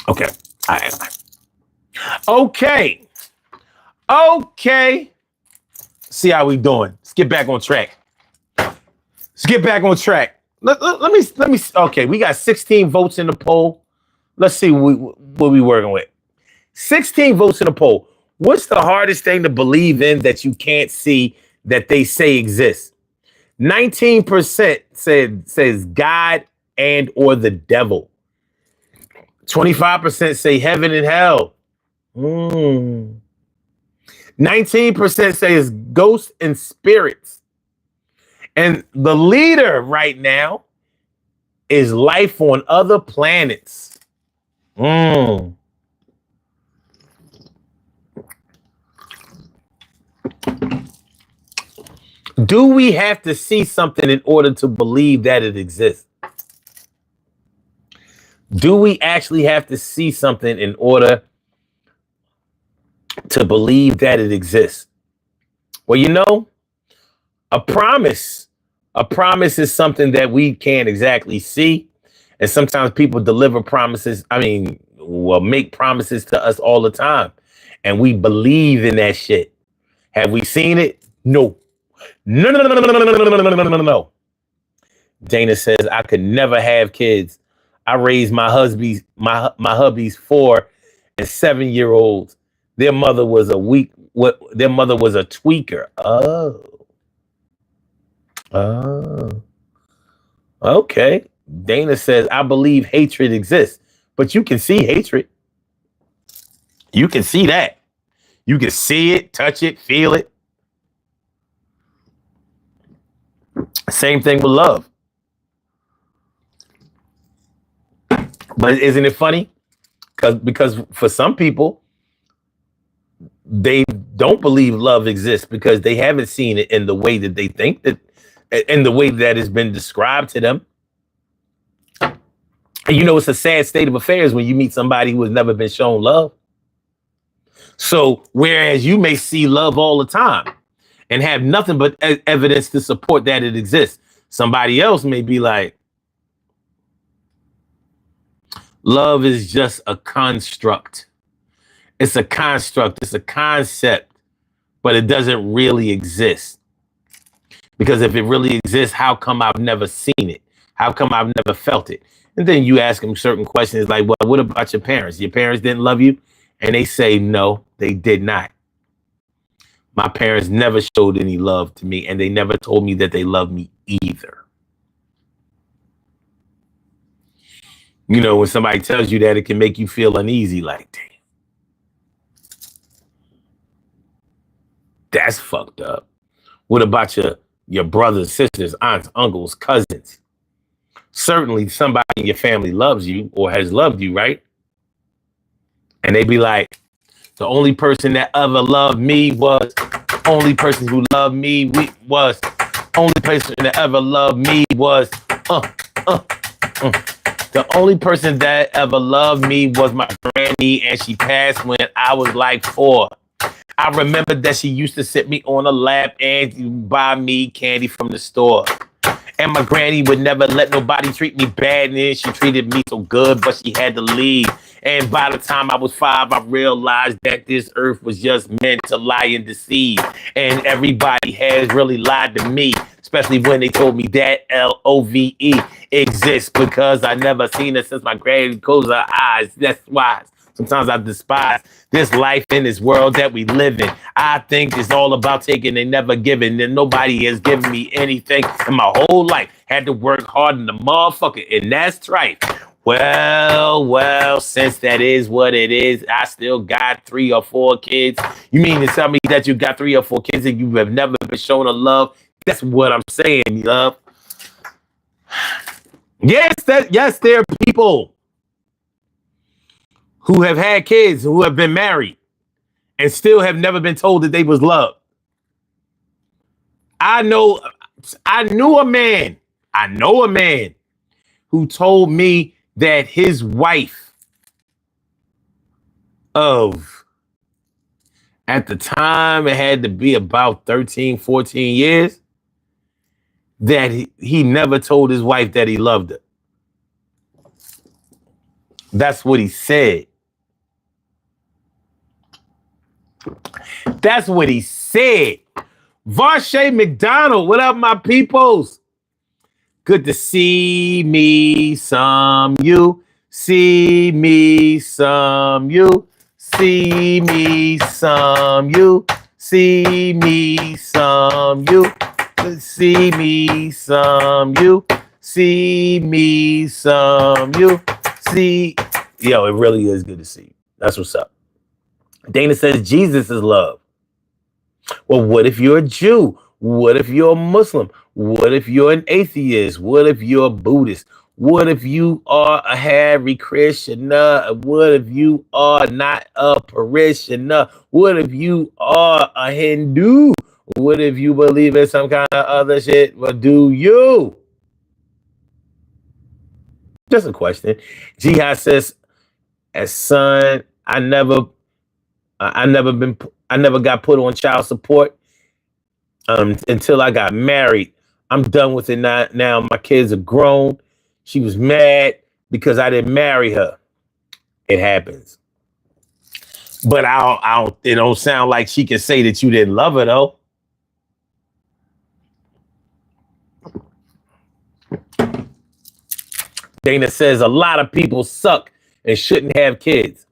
Okay. All right. Okay. Okay. See how we doing. Let's get back on track. Let's get back on track. Let me. Okay, we got 16 votes in the poll. Let's see what we working with. 16 votes in the poll. What's the hardest thing to believe in that you can't see that they say exists? 19% says God and or the devil. 25% say heaven and hell. 19% says ghosts and spirits. And the leader right now is life on other planets. Do we have to see something in order to believe that it exists? Do we actually have to see something in order to believe that it exists? Well, you know, a promise is something that we can't exactly see. And sometimes people deliver promises. Make promises to us all the time. And we believe in that shit. Have we seen it? No. No. Dana says, I could never have kids. I raised my hubby's 4 and 7-year-olds. Their mother was a tweaker. Oh. Okay. Dana says, I believe hatred exists, but you can see hatred. You can see that. You can see it, touch it, feel it. Same thing with love. But isn't it funny? Because for some people, they don't believe love exists because they haven't seen it in the way that they think that, in the way that it's been described to them. And you know, it's a sad state of affairs when you meet somebody who has never been shown love. So whereas you may see love all the time and have nothing but evidence to support that it exists, somebody else may be like, love is just a construct. It's a construct. It's a concept, but it doesn't really exist. Because if it really exists, how come I've never seen it? How come I've never felt it? And then you ask them certain questions like, well, what about your parents? Your parents didn't love you? And they say, no, they did not. My parents never showed any love to me, and they never told me that they loved me either. You know, when somebody tells you that, it can make you feel uneasy, like, damn, that's fucked up. What about your brothers, sisters, aunts, uncles, cousins? Certainly somebody in your family loves you or has loved you, right? And they be like, the only person that ever loved me was, only person who loved me was, only person that ever loved me was, The only person that ever loved me was my granny, and she passed when I was like 4. I remember that she used to sit me on her lap and buy me candy from the store. And my granny would never let nobody treat me bad, and then she treated me so good, but she had to leave. And by the time I was 5, I realized that this earth was just meant to lie and deceive. And everybody has really lied to me, especially when they told me that LOVE exists, because I never seen it since my granny closed her eyes. That's why sometimes I despise this life in this world that we live in. I think it's all about taking and never giving, and nobody has given me anything in my whole life. Had to work hard in the motherfucker, and that's right. Well, since that is what it is, I still got 3 or 4 kids. You mean to tell me that you got 3 or 4 kids and you have never been shown a love? That's what I'm saying, love. Yes, there are people who have had kids, who have been married, and still have never been told that they was loved. I know a man who told me that his wife of, at the time, it had to be about 13, 14 years, that he never told his wife that he loved her. That's what he said. That's what he said. Varshay McDonald, what up, my peoples? Good to see me some you. See me some you. See me some you. See me some you. See me some you. See me some you. See. Yo, it really is good to see you. That's what's up. Dana says Jesus is love. Well, what if you're a Jew? What if you're a Muslim? What if you're an atheist? What if you're a Buddhist? What if you are a Hare Krishna? What if you are not a parishioner? What if you are a Hindu? What if you believe in some kind of other shit? Well, do you? Just a question. Jihad says, as son, I never got put on child support until I got married. I'm done with it now. My kids are grown. She was mad because I didn't marry her. It happens. But it don't sound like she can say that you didn't love her, though. Dana says a lot of people suck and shouldn't have kids.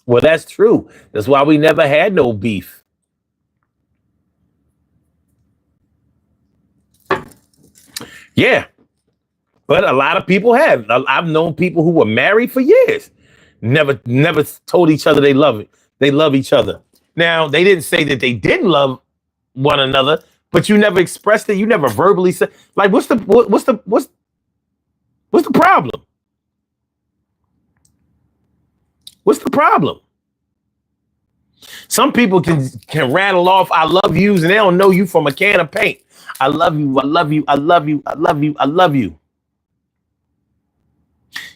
Well, that's true. That's why we never had no beef. Yeah. But a lot of people have. I've known people who were married for years. Never told each other they love it. They love each other. Now, they didn't say that they didn't love one another, but you never expressed it. You never verbally said, like, what's the problem? What's the problem? Some people can rattle off I love yous and they don't know you from a can of paint. I love you, I love you, I love you, I love you, I love you.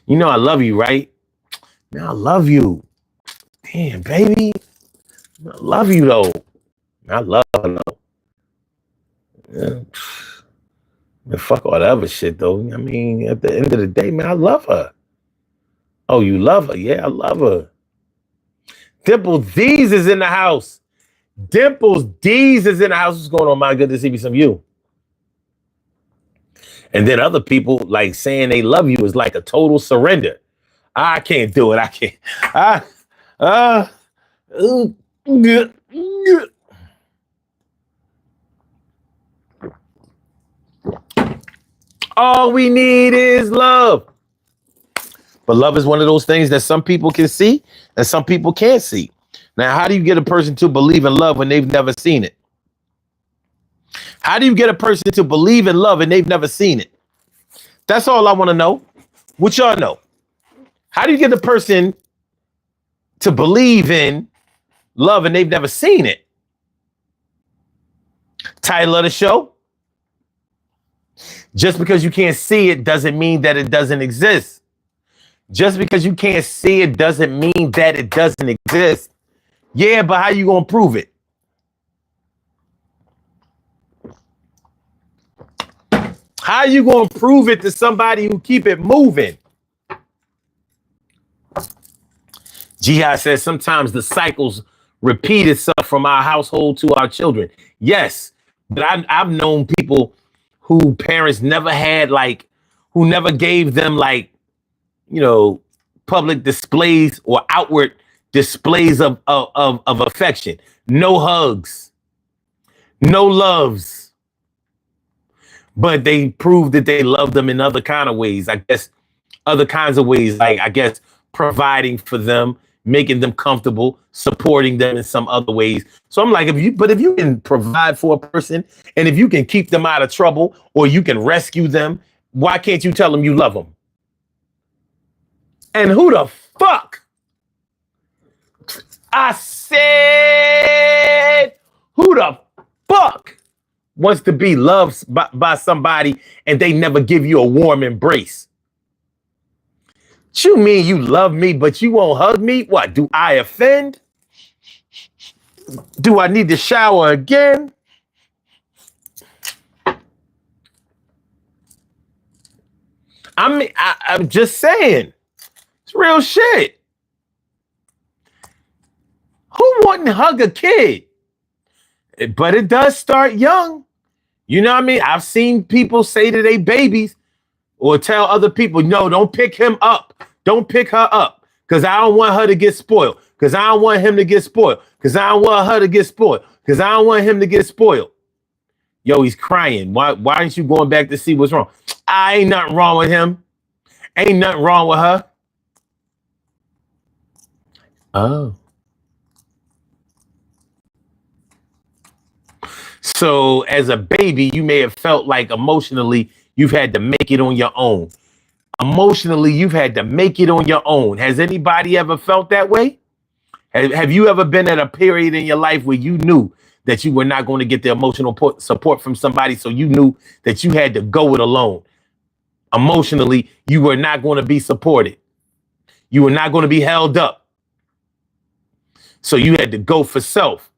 You know I love you, right? Man, I love you. Damn, baby. I love you though. I love her though. Yeah. Man, fuck all the other shit though. I mean, at the end of the day, man, I love her. Oh, you love her? Yeah, I love her. Dimple D's is in the house. Dimples D's is in the house. What's going on, my good to see me some you. And then other people like saying they love you is like a total surrender. I can't do it. I can't. All we need is love. But love is one of those things that some people can see and some people can't see. Now, how do you get a person to believe in love when they've never seen it? How do you get a person to believe in love and they've never seen it? That's all I want to know. What y'all know? How do you get a person to believe in love and they've never seen it? Title of the show. Just because you can't see it doesn't mean that it doesn't exist. Just because you can't see it doesn't mean that it doesn't exist. Yeah, but how you gonna prove it? How you gonna prove it to somebody who keep it moving? Jihad says sometimes the cycles repeat itself from our household to our children. Yes, but I've known people who parents never had, like, who never gave them, like, you know, public displays or outward displays of affection. No hugs, no loves. But they proved that they loved them in other kind of ways. I guess other kinds of ways, like, I guess, providing for them, making them comfortable, supporting them in some other ways. So I'm like, if you can provide for a person and if you can keep them out of trouble or you can rescue them, why can't you tell them you love them? And who the fuck? I said, who the fuck wants to be loved by somebody and they never give you a warm embrace? What you mean you love me, but you won't hug me? What, do I offend? Do I need to shower again? I'm just saying. It's real shit. Who wouldn't hug a kid? But it does start young. You know what I mean? I've seen people say to their babies or tell other people, no, don't pick him up. Don't pick her up because I don't want her to get spoiled. Because I don't want him to get spoiled. Because I don't want her to get spoiled. Because I don't want him to get spoiled. Yo, he's crying. Why aren't you going back to see what's wrong? Ain't nothing wrong with him. Ain't nothing wrong with her. Oh. So as a baby, you may have felt like emotionally you've had to make it on your own. Emotionally, you've had to make it on your own. Has anybody ever felt that way? Have you ever been at a period in your life where you knew that you were not going to get the emotional support from somebody, so you knew that you had to go it alone? Emotionally, you were not going to be supported. You were not going to be held up. So you had to go for self.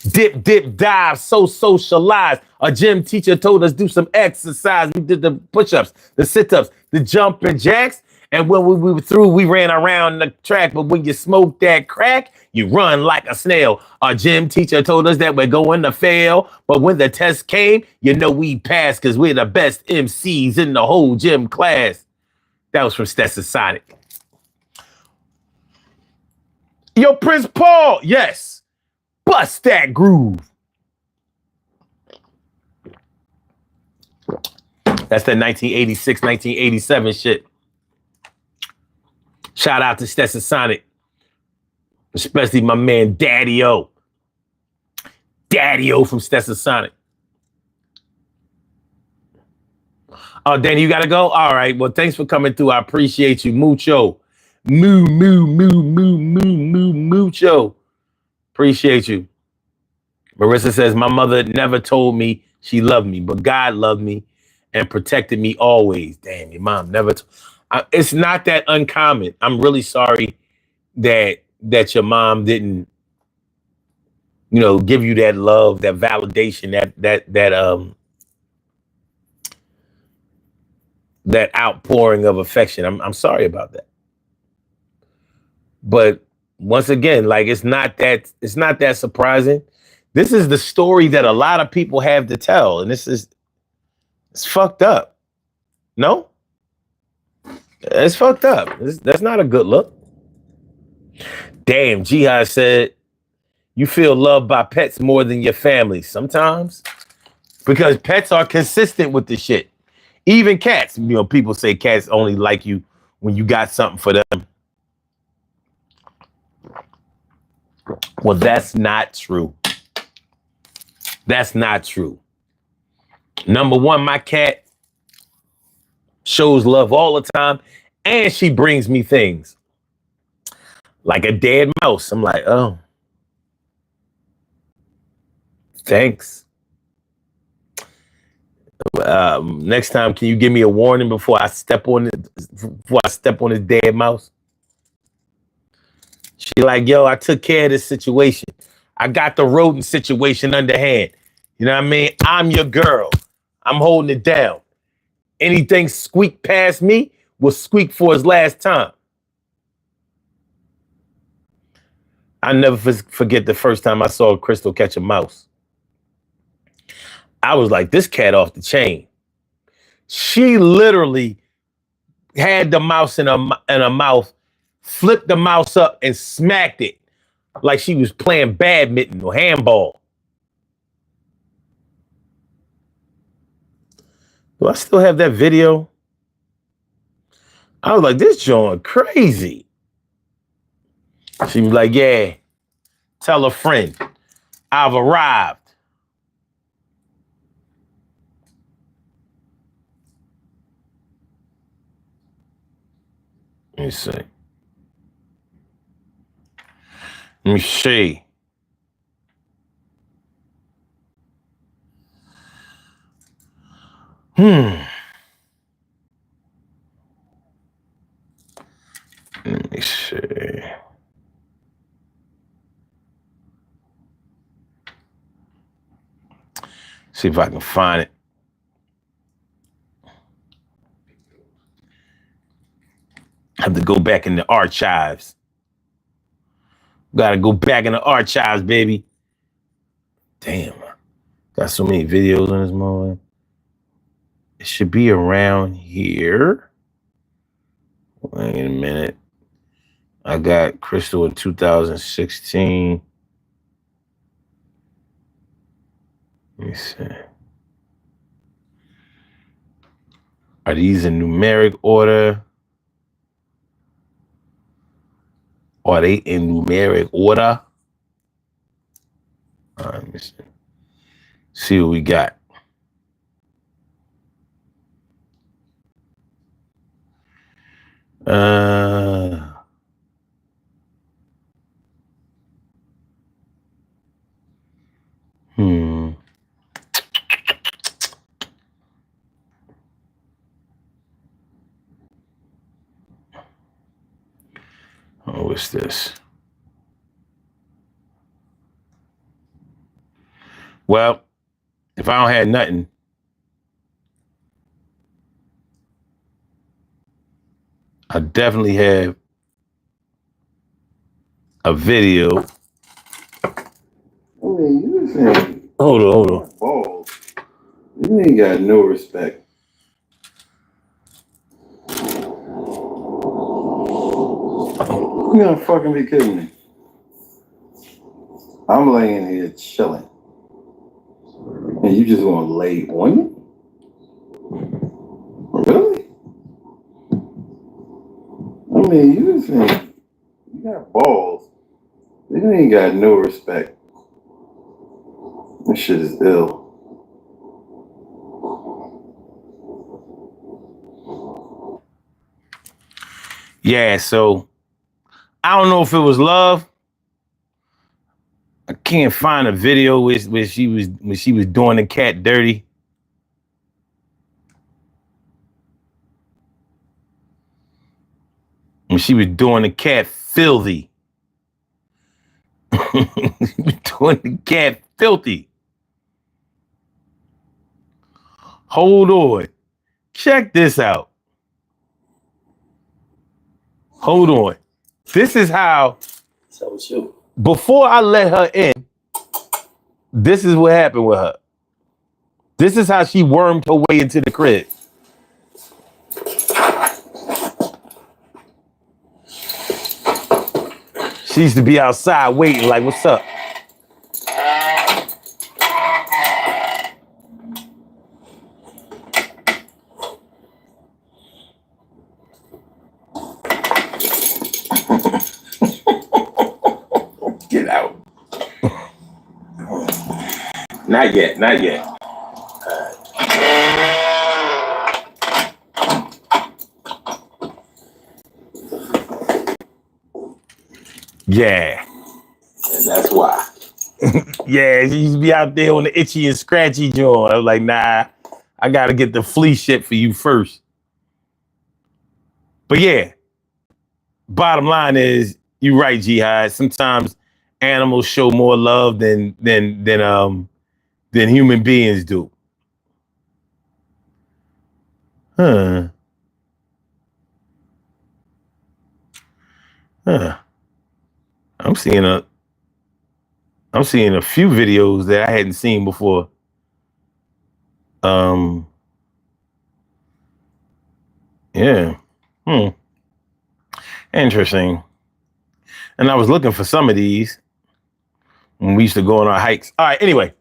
Dip, dip, dive, so socialized. A gym teacher told us do some exercise. We did the push-ups, the sit-ups, the jumping jacks. And when we were through, we ran around the track. But when you smoke that crack, you run like a snail. Our gym teacher told us that we're going to fail. But when the test came, you know we passed because we're the best MCs in the whole gym class. That was from Stetson Sonic. Yo, Prince Paul, yes. Bust that groove. That's that 1986, 1987 shit. Shout out to Stetson Sonic. Especially my man Daddy-O. Daddy-O from Stetson Sonic. Oh, Danny, you gotta go? All right. Well, thanks for coming through. I appreciate you. Mucho. Mucho. Appreciate you. Marissa says, my mother never told me she loved me, but God loved me and protected me always. Damn, your mom never. It's not that uncommon. I'm really sorry that your mom didn't, give you that love, that validation, that outpouring of affection. I'm sorry about that. But once again, like it's not that surprising. This is the story that a lot of people have to tell, and it's fucked up. No, it's fucked up. That's not a good look. Damn, Jihad said you feel loved by pets more than your family sometimes because pets are consistent with the shit. Even cats, people say cats only like you when you got something for them. Well, that's not true. That's not true. Number one, my cat shows love all the time, and she brings me things. Like a dead mouse. I'm like, oh, thanks. Next time, can you give me a warning before I step on this dead mouse? She like, yo, I took care of this situation. I got the rodent situation underhand. You know what I mean? I'm your girl. I'm holding it down. Anything squeak past me will squeak for his last time. I never forget the first time I saw Crystal catch a mouse. I was like, this cat off the chain. She literally had the mouse in her mouth, flipped the mouse up and smacked it like she was playing badminton or handball. Do I still have that video? I was like, this joint crazy. She was like, yeah, tell a friend, I've arrived. Let me see. Let me see. Let me see. See if I can find it. I have to go back in the archives. Gotta go back in the archives, baby. Damn. Got so many videos on this moment. It should be around here. Wait a minute. I got Crystal in 2016. Let me see. Are these in numeric order? Are they in numeric order? All right, let me see what we got. Oh, what's this? Well, if I don't have nothing, I definitely have a video. Hold on. Balls. You ain't got no respect. You gotta fucking be kidding me. I'm laying here chilling. And you just want to lay on it? Really? I mean, you just ain't, you got balls. You ain't got no respect. This shit is ill. Yeah, so I don't know if it was love. I can't find a video where she was doing the cat dirty. When she was doing the cat filthy. Doing the cat filthy. Hold on. Check this out. Hold on. This is how. So it's you. Before I let her in, this is what happened with her. This is how she wormed her way into the crib. She used to be outside waiting, like, what's up? Get out. Not yet, not yet. Yeah. And that's why. Yeah, she used to be out there on the itchy and scratchy joint. I was like, nah, I gotta get the flea shit for you first. But yeah, bottom line is, you're right, Jihad. Sometimes animals show more love than human beings do. Huh. I'm seeing a few videos that I hadn't seen before. Yeah. Interesting. And I was looking for some of these when we used to go on our hikes. All right, anyway.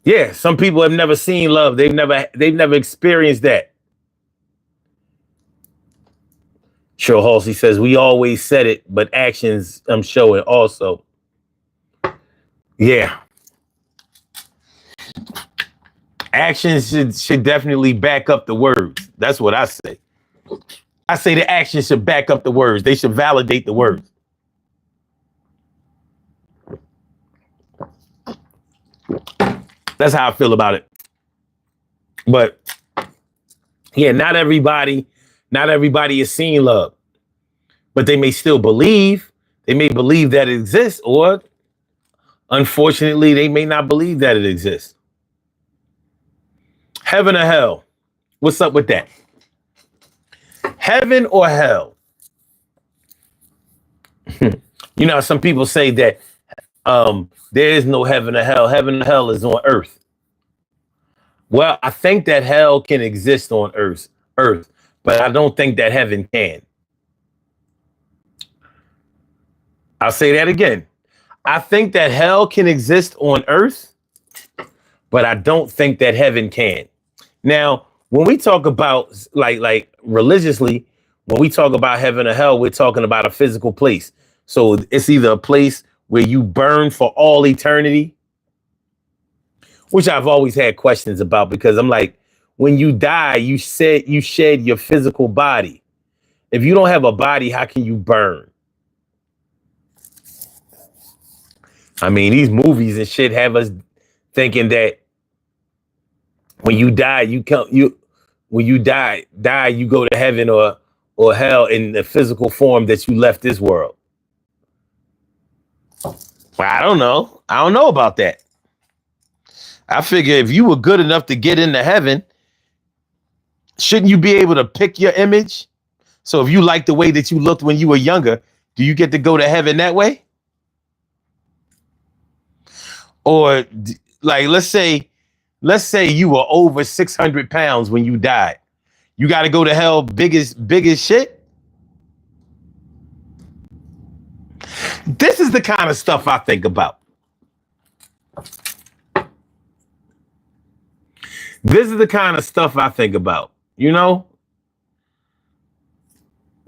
Yeah, some people have never seen love. They've never experienced that. Sure, Halsey says, we always said it, but actions show it also. Yeah. Actions should definitely back up the words. That's what I say. I say the actions should back up the words. They should validate the words. That's how I feel about it. But yeah, not everybody is seeing love, but they may still believe. They may believe that it exists, or unfortunately, they may not believe that it exists. Heaven or hell? What's up with that? Heaven or hell? You know, some people say that there is no heaven or hell. Heaven or hell is on earth. Well, I think that hell can exist on earth, but I don't think that heaven can. I'll say that again. I think that hell can exist on earth, but I don't think that heaven can. Now, when we talk about like religiously, when we talk about heaven or hell, we're talking about a physical place. So it's either a place where you burn for all eternity, which I've always had questions about, because I'm like, when you die, you shed your physical body. If you don't have a body, how can you burn? I mean, these movies and shit have us thinking that when you die, you go to heaven or hell in the physical form that you left this world. Well, I don't know about that. I figure if you were good enough to get into heaven, shouldn't you be able to pick your image? So if you like the way that you looked when you were younger, do you get to go to heaven that way? Or like, let's say you were over 600 pounds when you died. You got to go to hell big as shit. This is the kind of stuff I think about. This is the kind of stuff I think about, you know?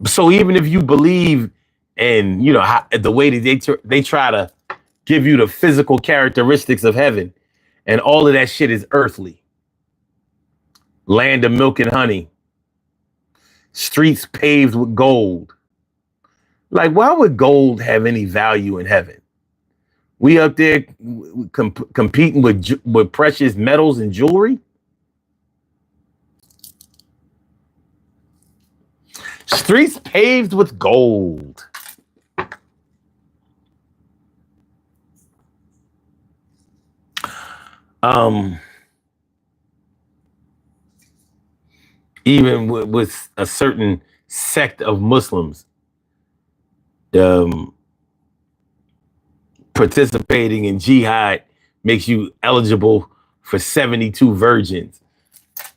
So even if you believe in, you know, the way that they try to give you the physical characteristics of heaven, and all of that shit is earthly. Land of milk and honey. Streets paved with gold. Like, why would gold have any value in heaven? We up there competing with precious metals and jewelry. Streets paved with gold. Even with a certain sect of Muslims participating in jihad makes you eligible for 72 virgins.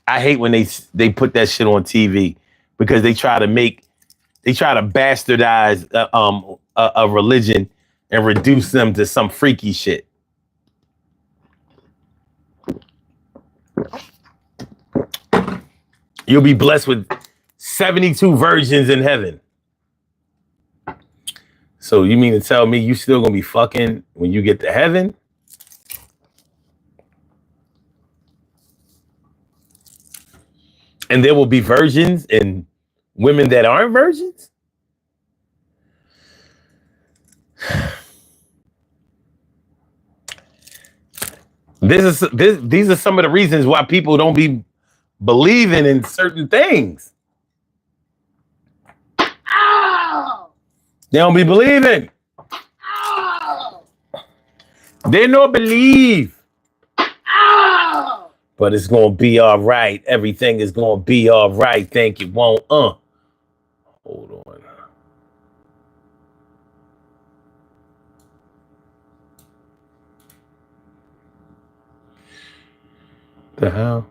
I hate when they put that shit on TV because they try to bastardize a religion and reduce them to some freaky shit. You'll be blessed with 72 virgins in heaven. So you mean to tell me you still gonna be fucking when you get to heaven? And there will be virgins and women that aren't virgins? These are some of the reasons why people don't be believing in certain things. Ow! They don't be believing. Ow! They don't believe. Ow! But it's gonna be all right. Everything is gonna be all right. Think it won't. Hold on. The hell?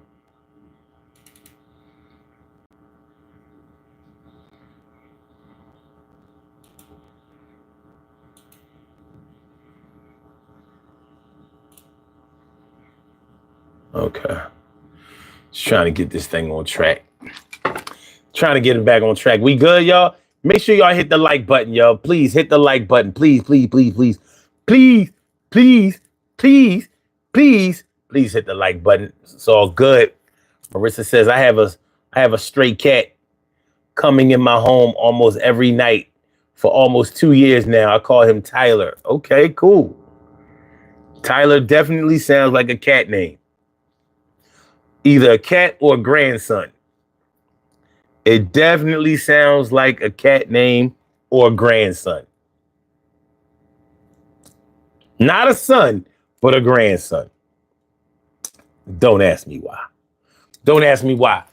Okay. Just trying to get this thing on track. Trying to get it back on track. We good, y'all? Make sure y'all hit the like button, y'all. Please hit the like button. Please, please, please, please. Please, please, please, please, please hit the like button. It's all good. Marissa says, I have a stray cat coming in my home almost every night for almost 2 years now. I call him Tyler. Okay, cool. Tyler definitely sounds like a cat name. Either a cat or a grandson. It definitely sounds like a cat name or a grandson. Not a son, but a grandson. Don't ask me why. Don't ask me why.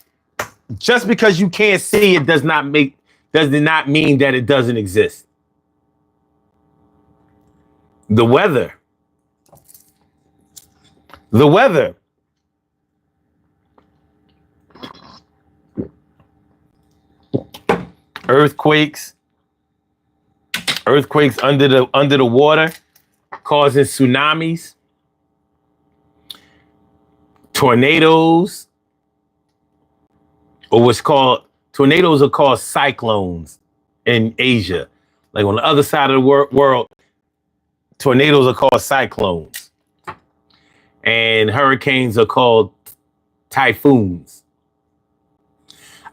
Just because you can't see it does not mean that it doesn't exist. The weather. The weather. Earthquakes under the water causing tsunamis, tornadoes, or tornadoes are called cyclones in Asia. Like on the other side of the world, tornadoes are called cyclones, and hurricanes are called typhoons.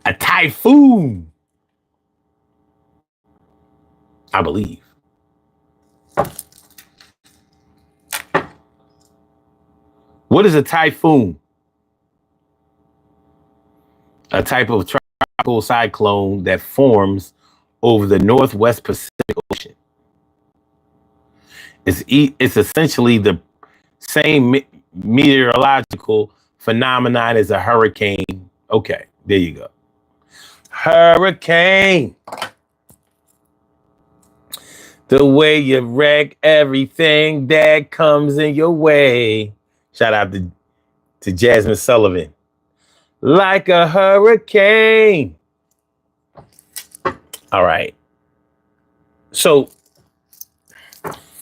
A typhoon, I believe. What is a typhoon? A type of tropical cyclone that forms over the Northwest Pacific Ocean. It's essentially the same meteorological phenomenon as a hurricane. Okay, there you go. Hurricane. The way you wreck everything that comes in your way. Shout out to Jasmine Sullivan. Like a hurricane. All right. So,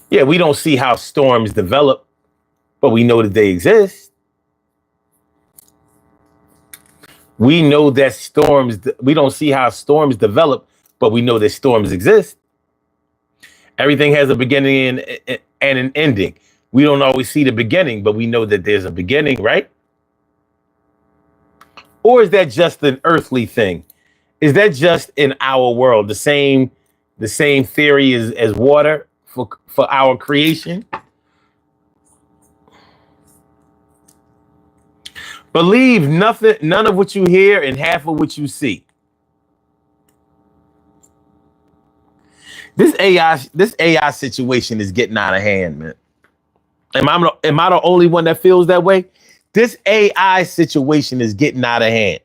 yeah, we don't see how storms develop, but we know that they exist. We know that we don't see how storms develop, but we know that storms exist. Everything has a beginning and an ending. We don't always see the beginning, but we know that there's a beginning, right? Or is that just an earthly thing? Is that just in our world? The same theory as water for our creation? Believe none of what you hear and half of what you see. This AI situation is getting out of hand, man. Am I the only one that feels that way? This AI situation is getting out of hand.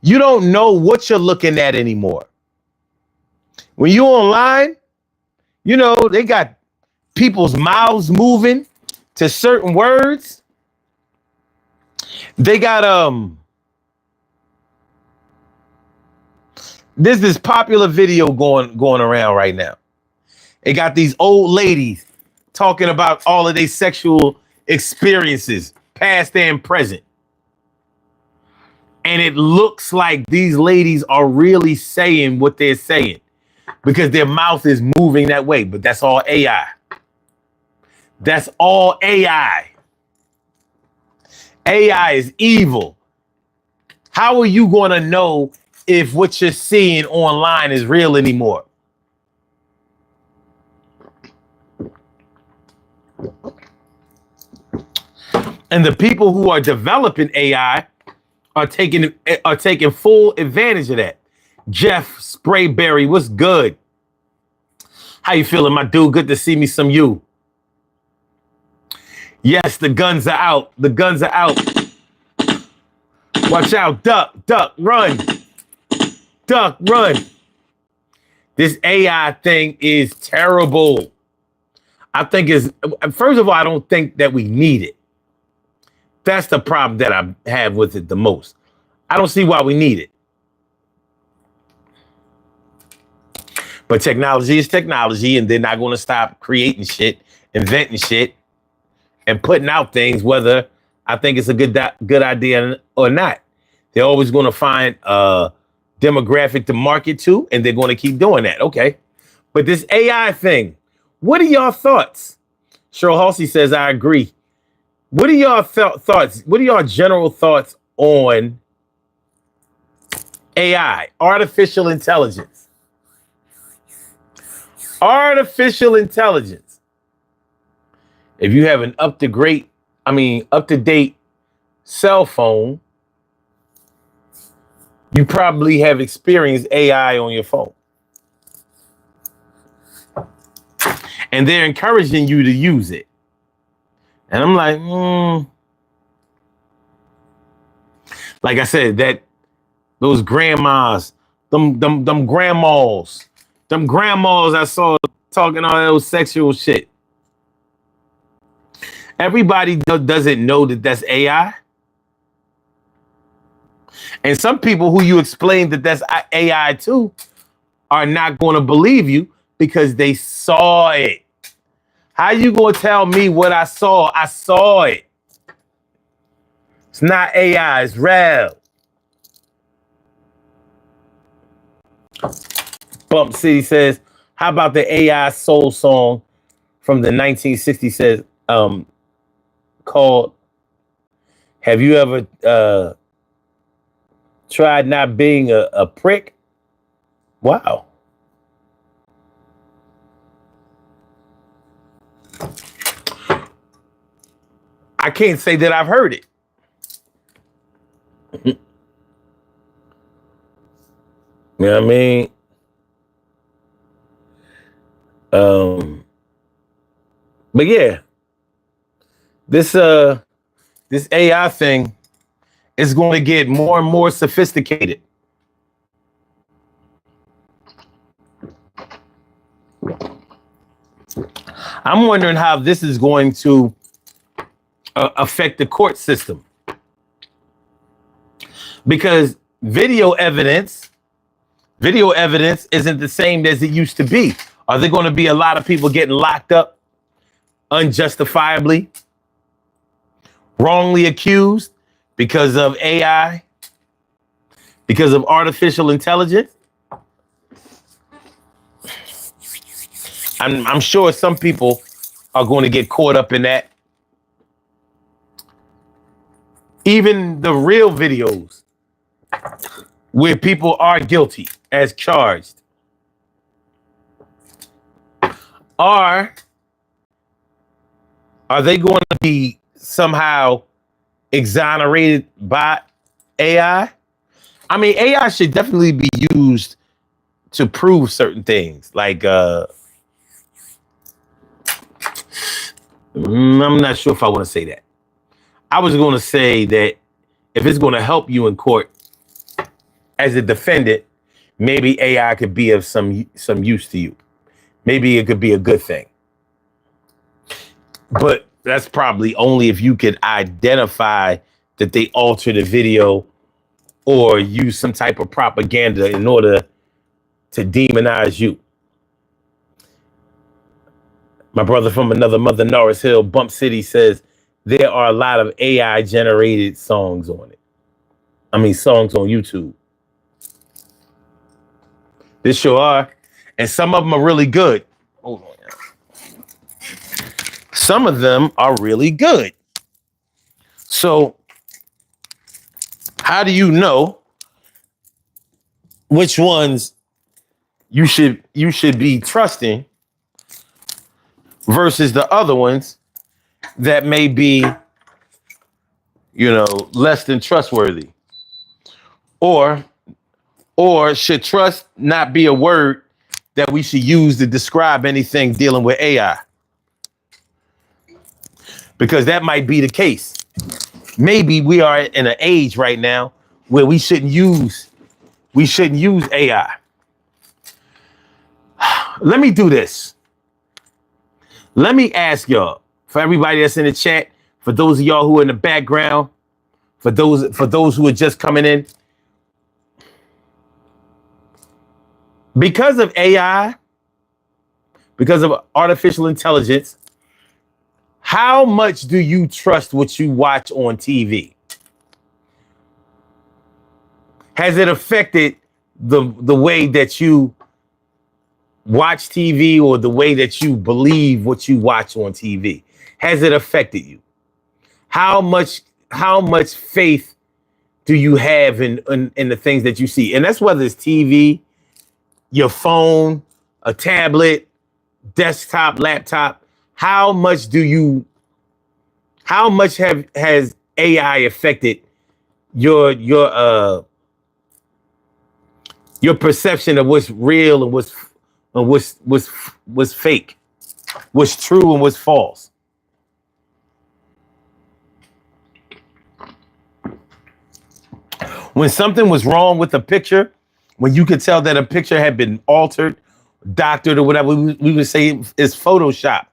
You don't know what you're looking at anymore. When you're online, you know, they got people's mouths moving to certain words. They got there's this popular video going around right now. They got these old ladies talking about all of their sexual experiences, past and present. And it looks like these ladies are really saying what they're saying because their mouth is moving that way. But that's all AI. That's all AI. AI is evil. How are you going to know if what you're seeing online is real anymore? And the people who are developing AI are taking full advantage of that. Jeff Sprayberry, what's good? How you feeling, my dude? Good to see me some you. Yes, the guns are out. The guns are out. Watch out. Duck, run. Duck, run. This AI thing is terrible. First of all, I don't think that we need it. That's the problem that I have with it the most. I don't see why we need it. But technology is technology, and they're not going to stop creating shit, inventing shit, and putting out things, whether I think it's a good idea or not. They're always going to find a demographic to market to, and they're going to keep doing that. Okay. But this AI thing, what are y'all thoughts? Cheryl Halsey says, I agree. What are y'all thoughts? What are y'all general thoughts on AI, artificial intelligence? Artificial intelligence. If you have an up-to-date cell phone, you probably have experienced AI on your phone. And they're encouraging you to use it. And I'm like, Like I said, those grandmas, them grandmas I saw talking all those sexual shit. Everybody doesn't know that that's AI. And some people who you explain that that's AI to are not going to believe you because they saw it. How you going to tell me what I saw? I saw it. It's not AI, it's real. Bump City says, how about the AI soul song from the 1960s says, called, have you ever tried not being a prick? Wow. I can't say that I've heard it. You know what I mean? But yeah, this AI thing is going to get more and more sophisticated. I'm wondering how this is going to affect the court system. Because video evidence isn't the same as it used to be. Are there going to be a lot of people getting locked up unjustifiably, wrongly accused because of AI, because of artificial intelligence? I'm sure some people are going to get caught up in that. Even the real videos where people are guilty as charged, are they going to be somehow exonerated by AI? I mean, AI should definitely be used to prove certain things. Like, I'm not sure if I want to say that. I was going to say that if it's going to help you in court as a defendant, maybe AI could be of some use to you. Maybe it could be a good thing. But that's probably only if you could identify that they altered the video or use some type of propaganda in order to demonize you. My brother from another mother, Norris Hill, Bump City, says there are a lot of AI generated songs on it. I mean, songs on YouTube. There sure are. And some of them are really good. Hold on. Some of them are really good. So how do you know which ones you should be trusting versus the other ones that may be, less than trustworthy? Or should trust not be a word that we should use to describe anything dealing with AI? Because that might be the case. Maybe we are in an age right now where we shouldn't use AI. Let me do this. Let me ask y'all, for everybody that's in the chat, for those of y'all who are in the background, for those who are just coming in, because of AI, because of artificial intelligence, how much do you trust what you watch on TV? Has it affected the way that you watch TV or the way that you believe what you watch on TV? Has it affected you? How much faith do you have in the things that you see? And that's whether it's TV, your phone, a tablet, desktop, laptop. How much has AI affected your perception of what's real and what's fake, what's true and what's false? When something was wrong with a picture, when you could tell that a picture had been altered, doctored, or whatever, we would say it's Photoshop.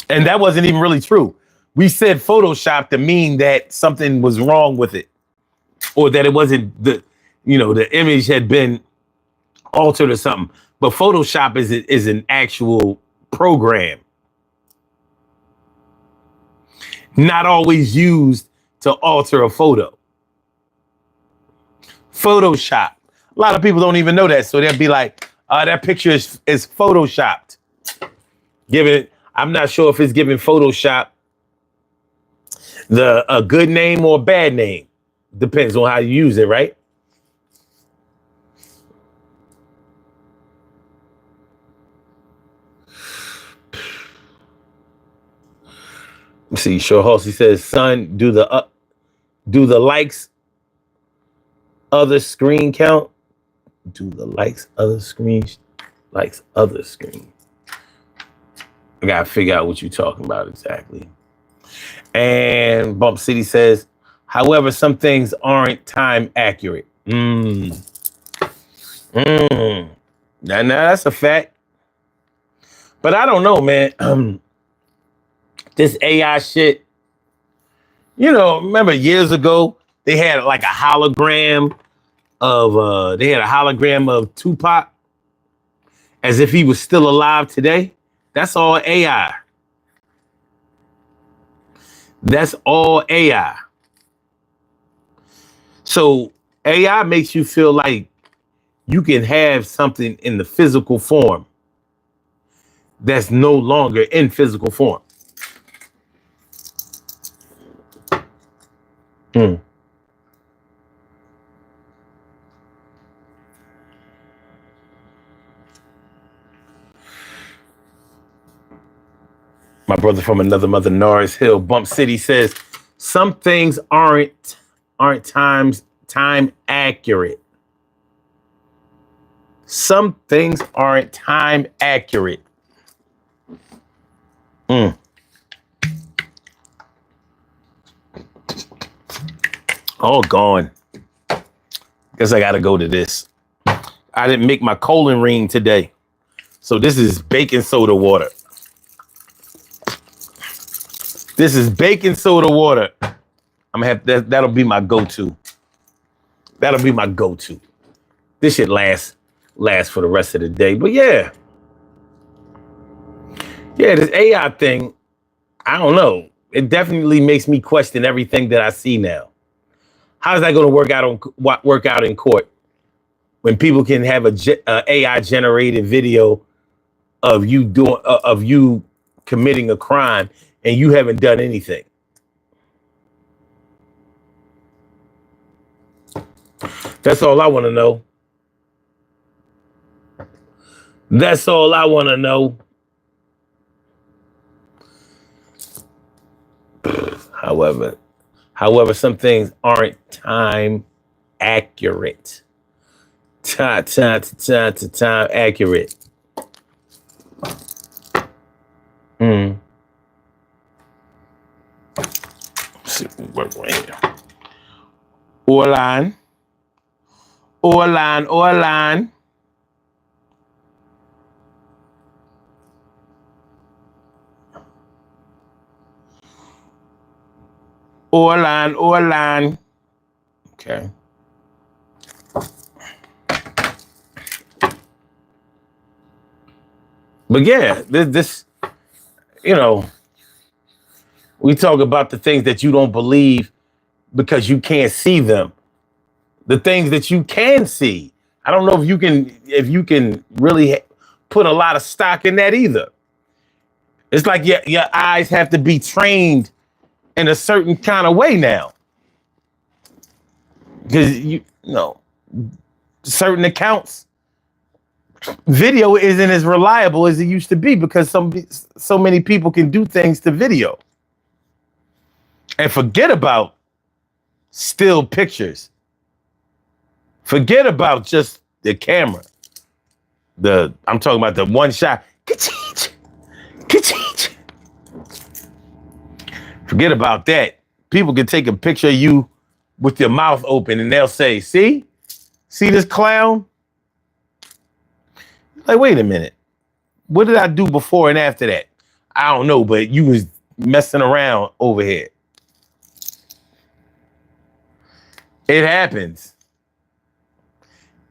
And that wasn't even really true. We said Photoshop to mean that something was wrong with it, or that it wasn't the image had been altered or something. But Photoshop is an actual program, not always used to alter a photo. Photoshop. A lot of people don't even know that, so they'll be like, "That picture is photoshopped." I'm not sure if it's giving Photoshop a good name or a bad name. Depends on how you use it, right? Let's see, Sure Halsey says, "Son, do the likes other screen count? Do the likes other screens? Likes other screen." I gotta figure out what you're talking about exactly. And Bump City says, "However, some things aren't time accurate." Now that's a fact. But I don't know, man. This AI shit, remember years ago, they had like a hologram of Tupac as if he was still alive today. That's all AI. That's all AI. So AI makes you feel like you can have something in the physical form that's no longer in physical form. My brother from another mother, Norris Hill, Bump City says, some things aren't time accurate. Some things aren't time accurate. All gone. Guess I gotta go to this. I didn't make my colon ring today. So this is baking soda water. This is baking soda water. I'm gonna have that'll be my go-to. That'll be my go-to. This shit last for the rest of the day. But yeah. Yeah, this AI thing, I don't know. It definitely makes me question everything that I see now. How is that going to work out in court when people can have a AI generated video of you committing a crime and you haven't done anything? That's all I want to know. That's all I want to know. However, some things aren't time accurate. Time accurate. Let's see what we're here. Orlan. Orlan. Okay. But yeah, this, we talk about the things that you don't believe because you can't see them. The things that you can see. I don't know if you can really put a lot of stock in that either. It's like your eyes have to be trained in a certain kind of way now. Because certain accounts, video isn't as reliable as it used to be because so many people can do things to video. And forget about still pictures. Forget about just the camera. I'm talking about the one shot. Ka-cheech! Ka-cheech! Forget about that. People can take a picture of you with your mouth open and they'll say, see this clown? Like, wait a minute. What did I do before and after that? I don't know, but you was messing around over here. It happens.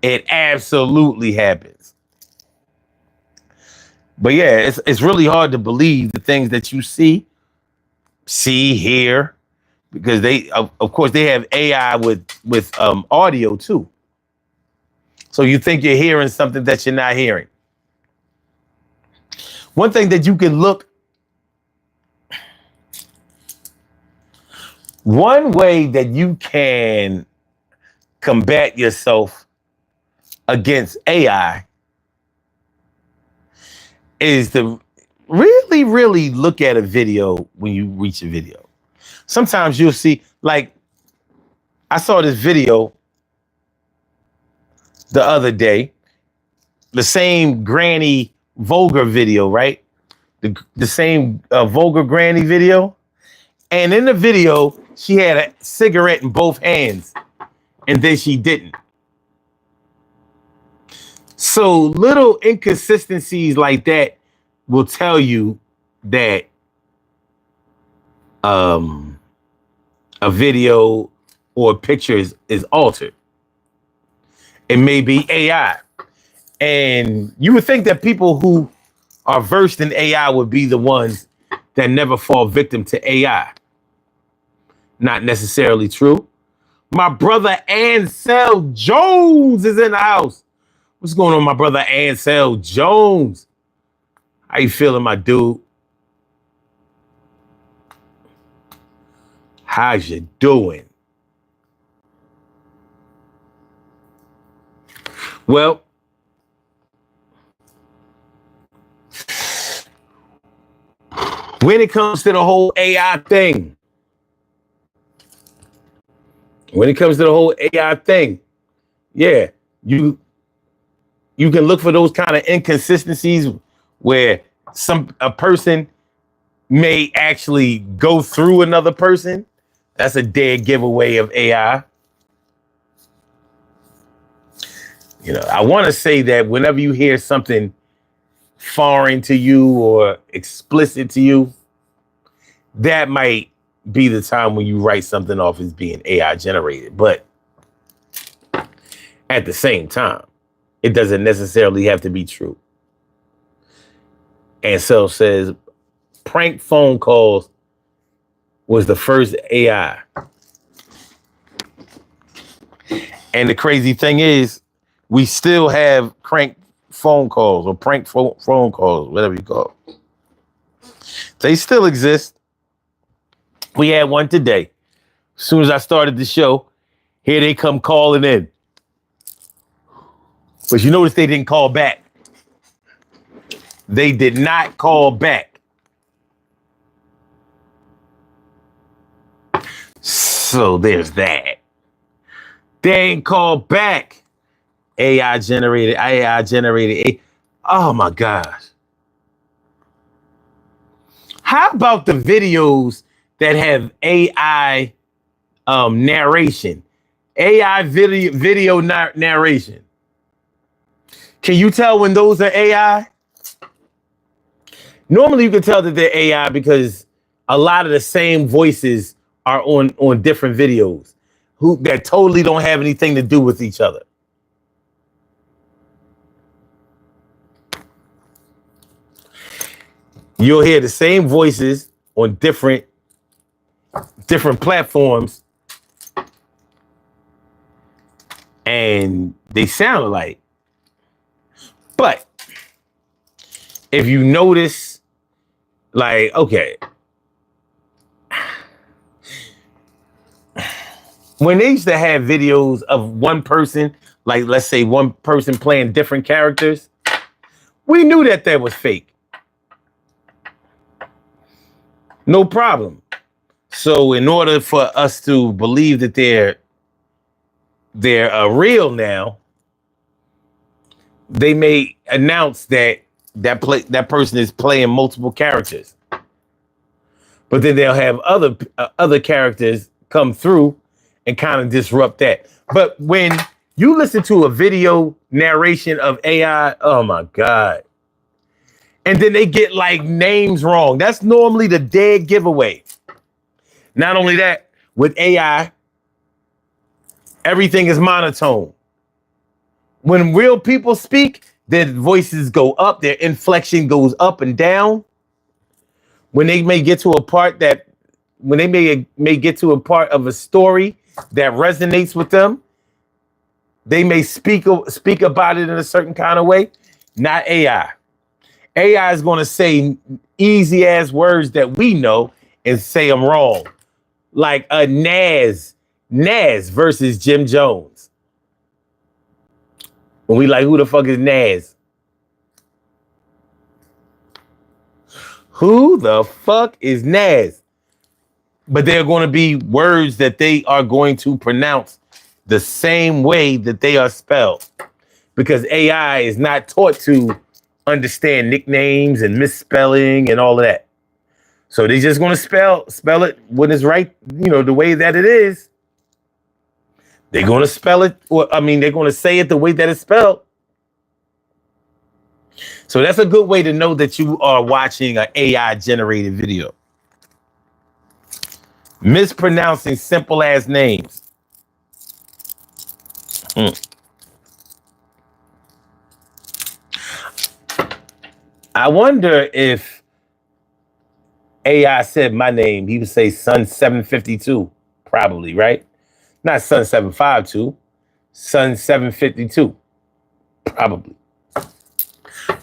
It absolutely happens. But yeah, it's really hard to believe the things that you see, hear, because they, of course, they have AI with audio too. So you think you're hearing something that you're not hearing. One thing that you can one way that you can combat yourself against AI is to really, really look at a video when you reach a video. Sometimes you'll see, like, I saw this video the other day, the same granny vulgar video, right? The same vulgar granny video. And in the video, she had a cigarette in both hands and then she didn't. So little inconsistencies like that will tell you that a video or a picture is altered. It may be AI. And you would think that people who are versed in AI would be the ones that never fall victim to AI. Not necessarily true. My brother Ansel Jones is in the house. What's going on, my brother Ansel Jones? How you feeling, my dude? How's you doing? Well, When it comes to the whole AI thing, yeah, you can look for those kind of inconsistencies where a person may actually go through another person. That's a dead giveaway of AI. I want to say that whenever you hear something foreign to you or explicit to you, that might be the time when you write something off as being AI generated. But at the same time, it doesn't necessarily have to be true. Ansel says prank phone calls was the first AI. And the crazy thing is, we still have prank phone calls or prank phone calls, whatever you call it. They still exist. We had one today. As soon as I started the show, here they come calling in. But you notice they didn't call back. They did not call back. So there's that. They ain't called back. AI generated. Oh my gosh. How about the videos that have AI narration? AI video narration. Can you tell when those are AI? Normally you can tell that they're AI because a lot of the same voices are on different videos that totally don't have anything to do with each other. You'll hear the same voices on different platforms, and they sound alike. But if you notice, like, okay, when they used to have videos of one person, like let's say one person playing different characters, we knew that was fake. No problem. So in order for us to believe that they're real now, they may announce that person is playing multiple characters. But then they'll have other characters come through and kind of disrupt that. But when you listen to a video narration of AI, oh my God. And then they get like names wrong. That's normally the dead giveaway. Not only that, with AI, everything is monotone. When real people speak, their voices go up, their inflection goes up and down. When they may get to a part of a story that resonates with them, they may speak about it in a certain kind of way. Not AI. AI is going to say easy ass words that we know and say them wrong. Like a Nas versus Jim Jones. When we like, who the fuck is Nas? Who the fuck is Nas? But there are going to be words that they are going to pronounce the same way that they are spelled. Because AI is not taught to understand nicknames and misspelling and all of that. So they're just going to spell it when it's right, the way that it is. They're going to spell it, they're going to say it the way that it's spelled. So that's a good way to know that you are watching an AI generated video. Mispronouncing simple ass names. I wonder if AI said my name, he would say Sun 752, probably, right? Not Sun 752, Sun 752, probably.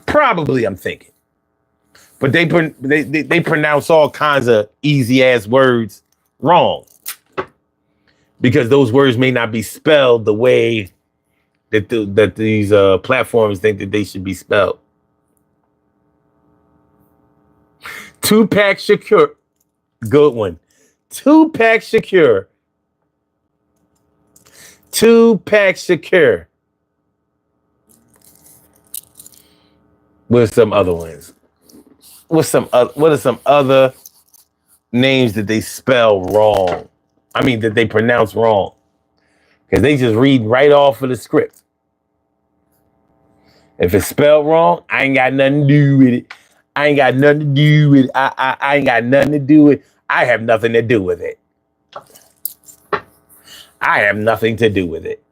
Probably, I'm thinking. But they pronounce all kinds of easy ass words wrong because those words may not be spelled the way that these platforms think that they should be spelled. Tupac Shakur. Good one. Tupac Shakur. Tupac Shakur. What's some other ones? What are some other names that they spell wrong? I mean, that they pronounce wrong. Because they just read right off of the script. If it's spelled wrong, I ain't got nothing to do with it. I ain't got nothing to do with it. I ain't got nothing to do with it. I have nothing to do with it. I have nothing to do with it.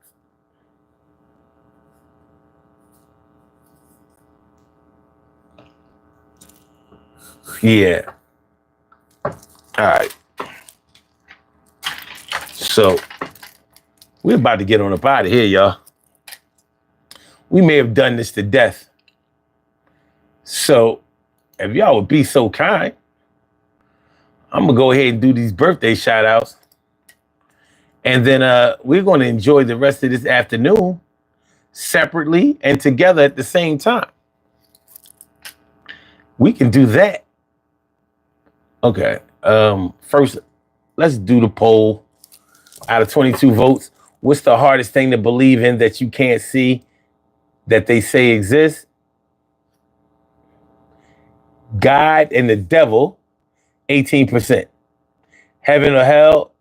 Yeah. All right. So we're about to get on up out of here, y'all. We may have done this to death. So if y'all would be so kind, I'm going to go ahead and do these birthday shout outs. And then we're going to enjoy the rest of this afternoon separately and together at the same time. We can do that. Okay. First, let's do the poll. Out of 22 votes, what's the hardest thing to believe in that you can't see that they say exists? God and the devil, 18%. Heaven or hell,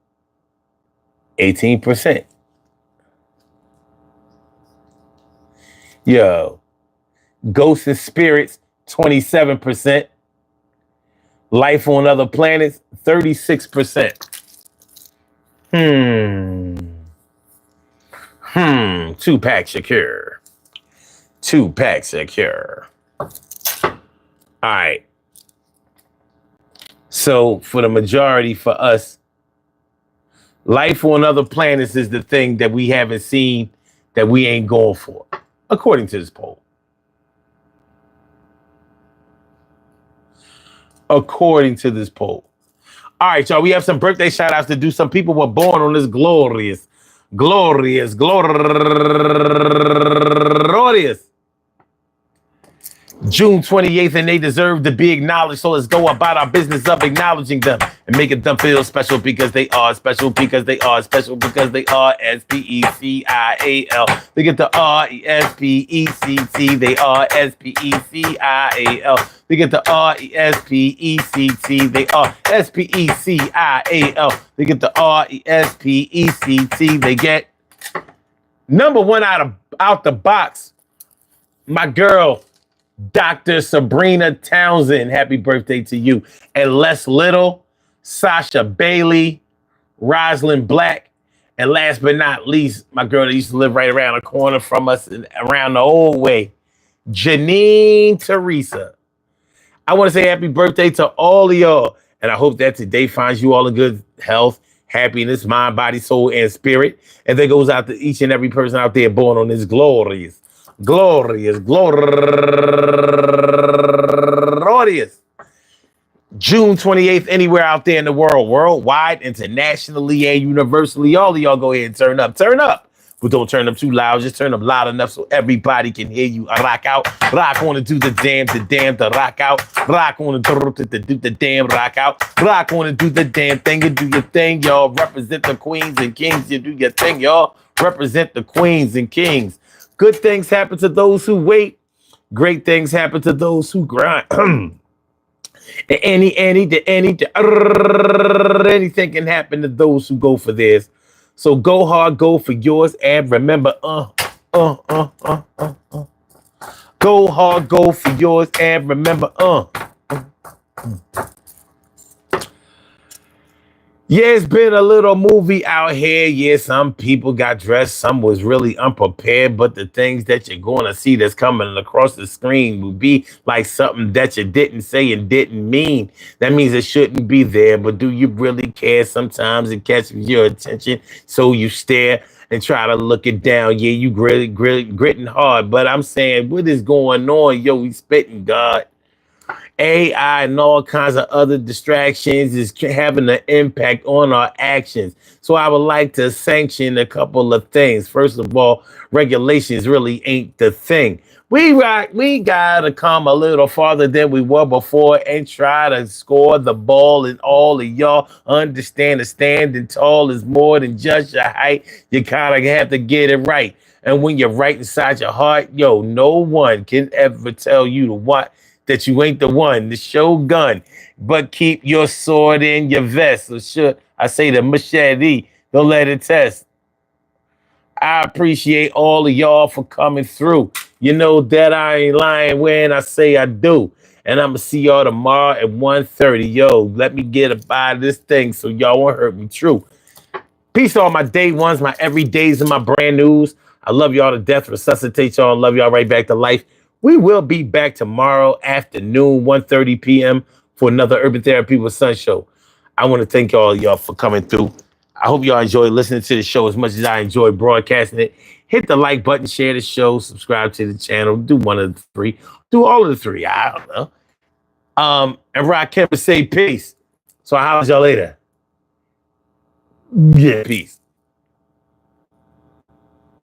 18%. Yo, ghosts and spirits, 27%. Life on other planets, 36%. Tupac Shakur. Tupac Shakur. All right. So for the majority, for us, life on other planets is the thing that we haven't seen, that we ain't going for, according to this poll. According to this poll. All right, y'all, we have some birthday shout outs to do. Some people were born on this glorious June 28th, and they deserve to be acknowledged. So let's go about our business of acknowledging them and making them feel special because they are special, because they are special, because they are S-P-E-C-I-A-L. They get the R-E-S-P-E-C-T. They are S-P-E-C-I-A-L. They get the R-E-S-P-E-C-T. They are S-P-E-C-I-A-L. They get the R-E-S-P-E-C-T. They get number one out the box. My girl, Dr. Sabrina Townsend, happy birthday to you. And Les Little, Sasha Bailey, Rosalind Black, and last but not least, my girl that used to live right around the corner from us and around the old way, Janine Teresa. I want to say happy birthday to all of y'all. And I hope that today finds you all in good health, happiness, mind, body, soul, and spirit. And that goes out to each and every person out there born on this glorious June 28th, anywhere out there in the world, worldwide, internationally, and universally. All of y'all go ahead and turn up. But don't turn up too loud. Just turn up loud enough so everybody can hear you. Rock out. Rock on and do the damn, the rock out. Rock on and do the damn, rock out. Rock on and do the damn thing and do your thing, y'all. Represent the queens and kings. You do your thing, y'all. Represent the queens and kings. Good things happen to those who wait. Great things happen to those who grind. Anything can happen to those who go for theirs. So go hard, go for yours, and remember, Go hard, go for yours, and remember, Yeah, it's been a little movie out here. Yeah, some people got dressed. Some was really unprepared. But the things that you're going to see that's coming across the screen will be like something that you didn't say and didn't mean. That means it shouldn't be there. But do you really care? Sometimes it catches your attention. So you stare and try to look it down. Yeah, you gritting hard. But I'm saying, what is going on? Yo, we spitting God. AI and all kinds of other distractions is having an impact on our actions. So I would like to sanction a couple of things. First of all, regulations really ain't the thing. We gotta come a little farther than we were before and try to score the ball. And all of y'all understand that standing tall is more than just your height. You kind of have to get it right. And when you're right inside your heart, yo, no one can ever tell you to what that you ain't the one, the shogun, but keep your sword in your vest. Or should I say the machete? Don't let it test. I appreciate all of y'all for coming through. You know that I ain't lying when I say I do. And I'm gonna see y'all tomorrow at 1:30. Yo, let me get a by this thing so y'all won't hurt me. True. Peace to all my day ones, my everydays, and my brand news. I love y'all to death. Resuscitate y'all and love y'all right back to life. We will be back tomorrow afternoon, 1:30 p.m. for another Urban Therapy with Sun show. I want to thank y'all for coming through. I hope y'all enjoy listening to the show as much as I enjoy broadcasting it. Hit the like button, share the show, subscribe to the channel, do one of the three, do all of the three. I don't know. And Rock Kemp say peace. So I'll holler at y'all later. Yeah, peace.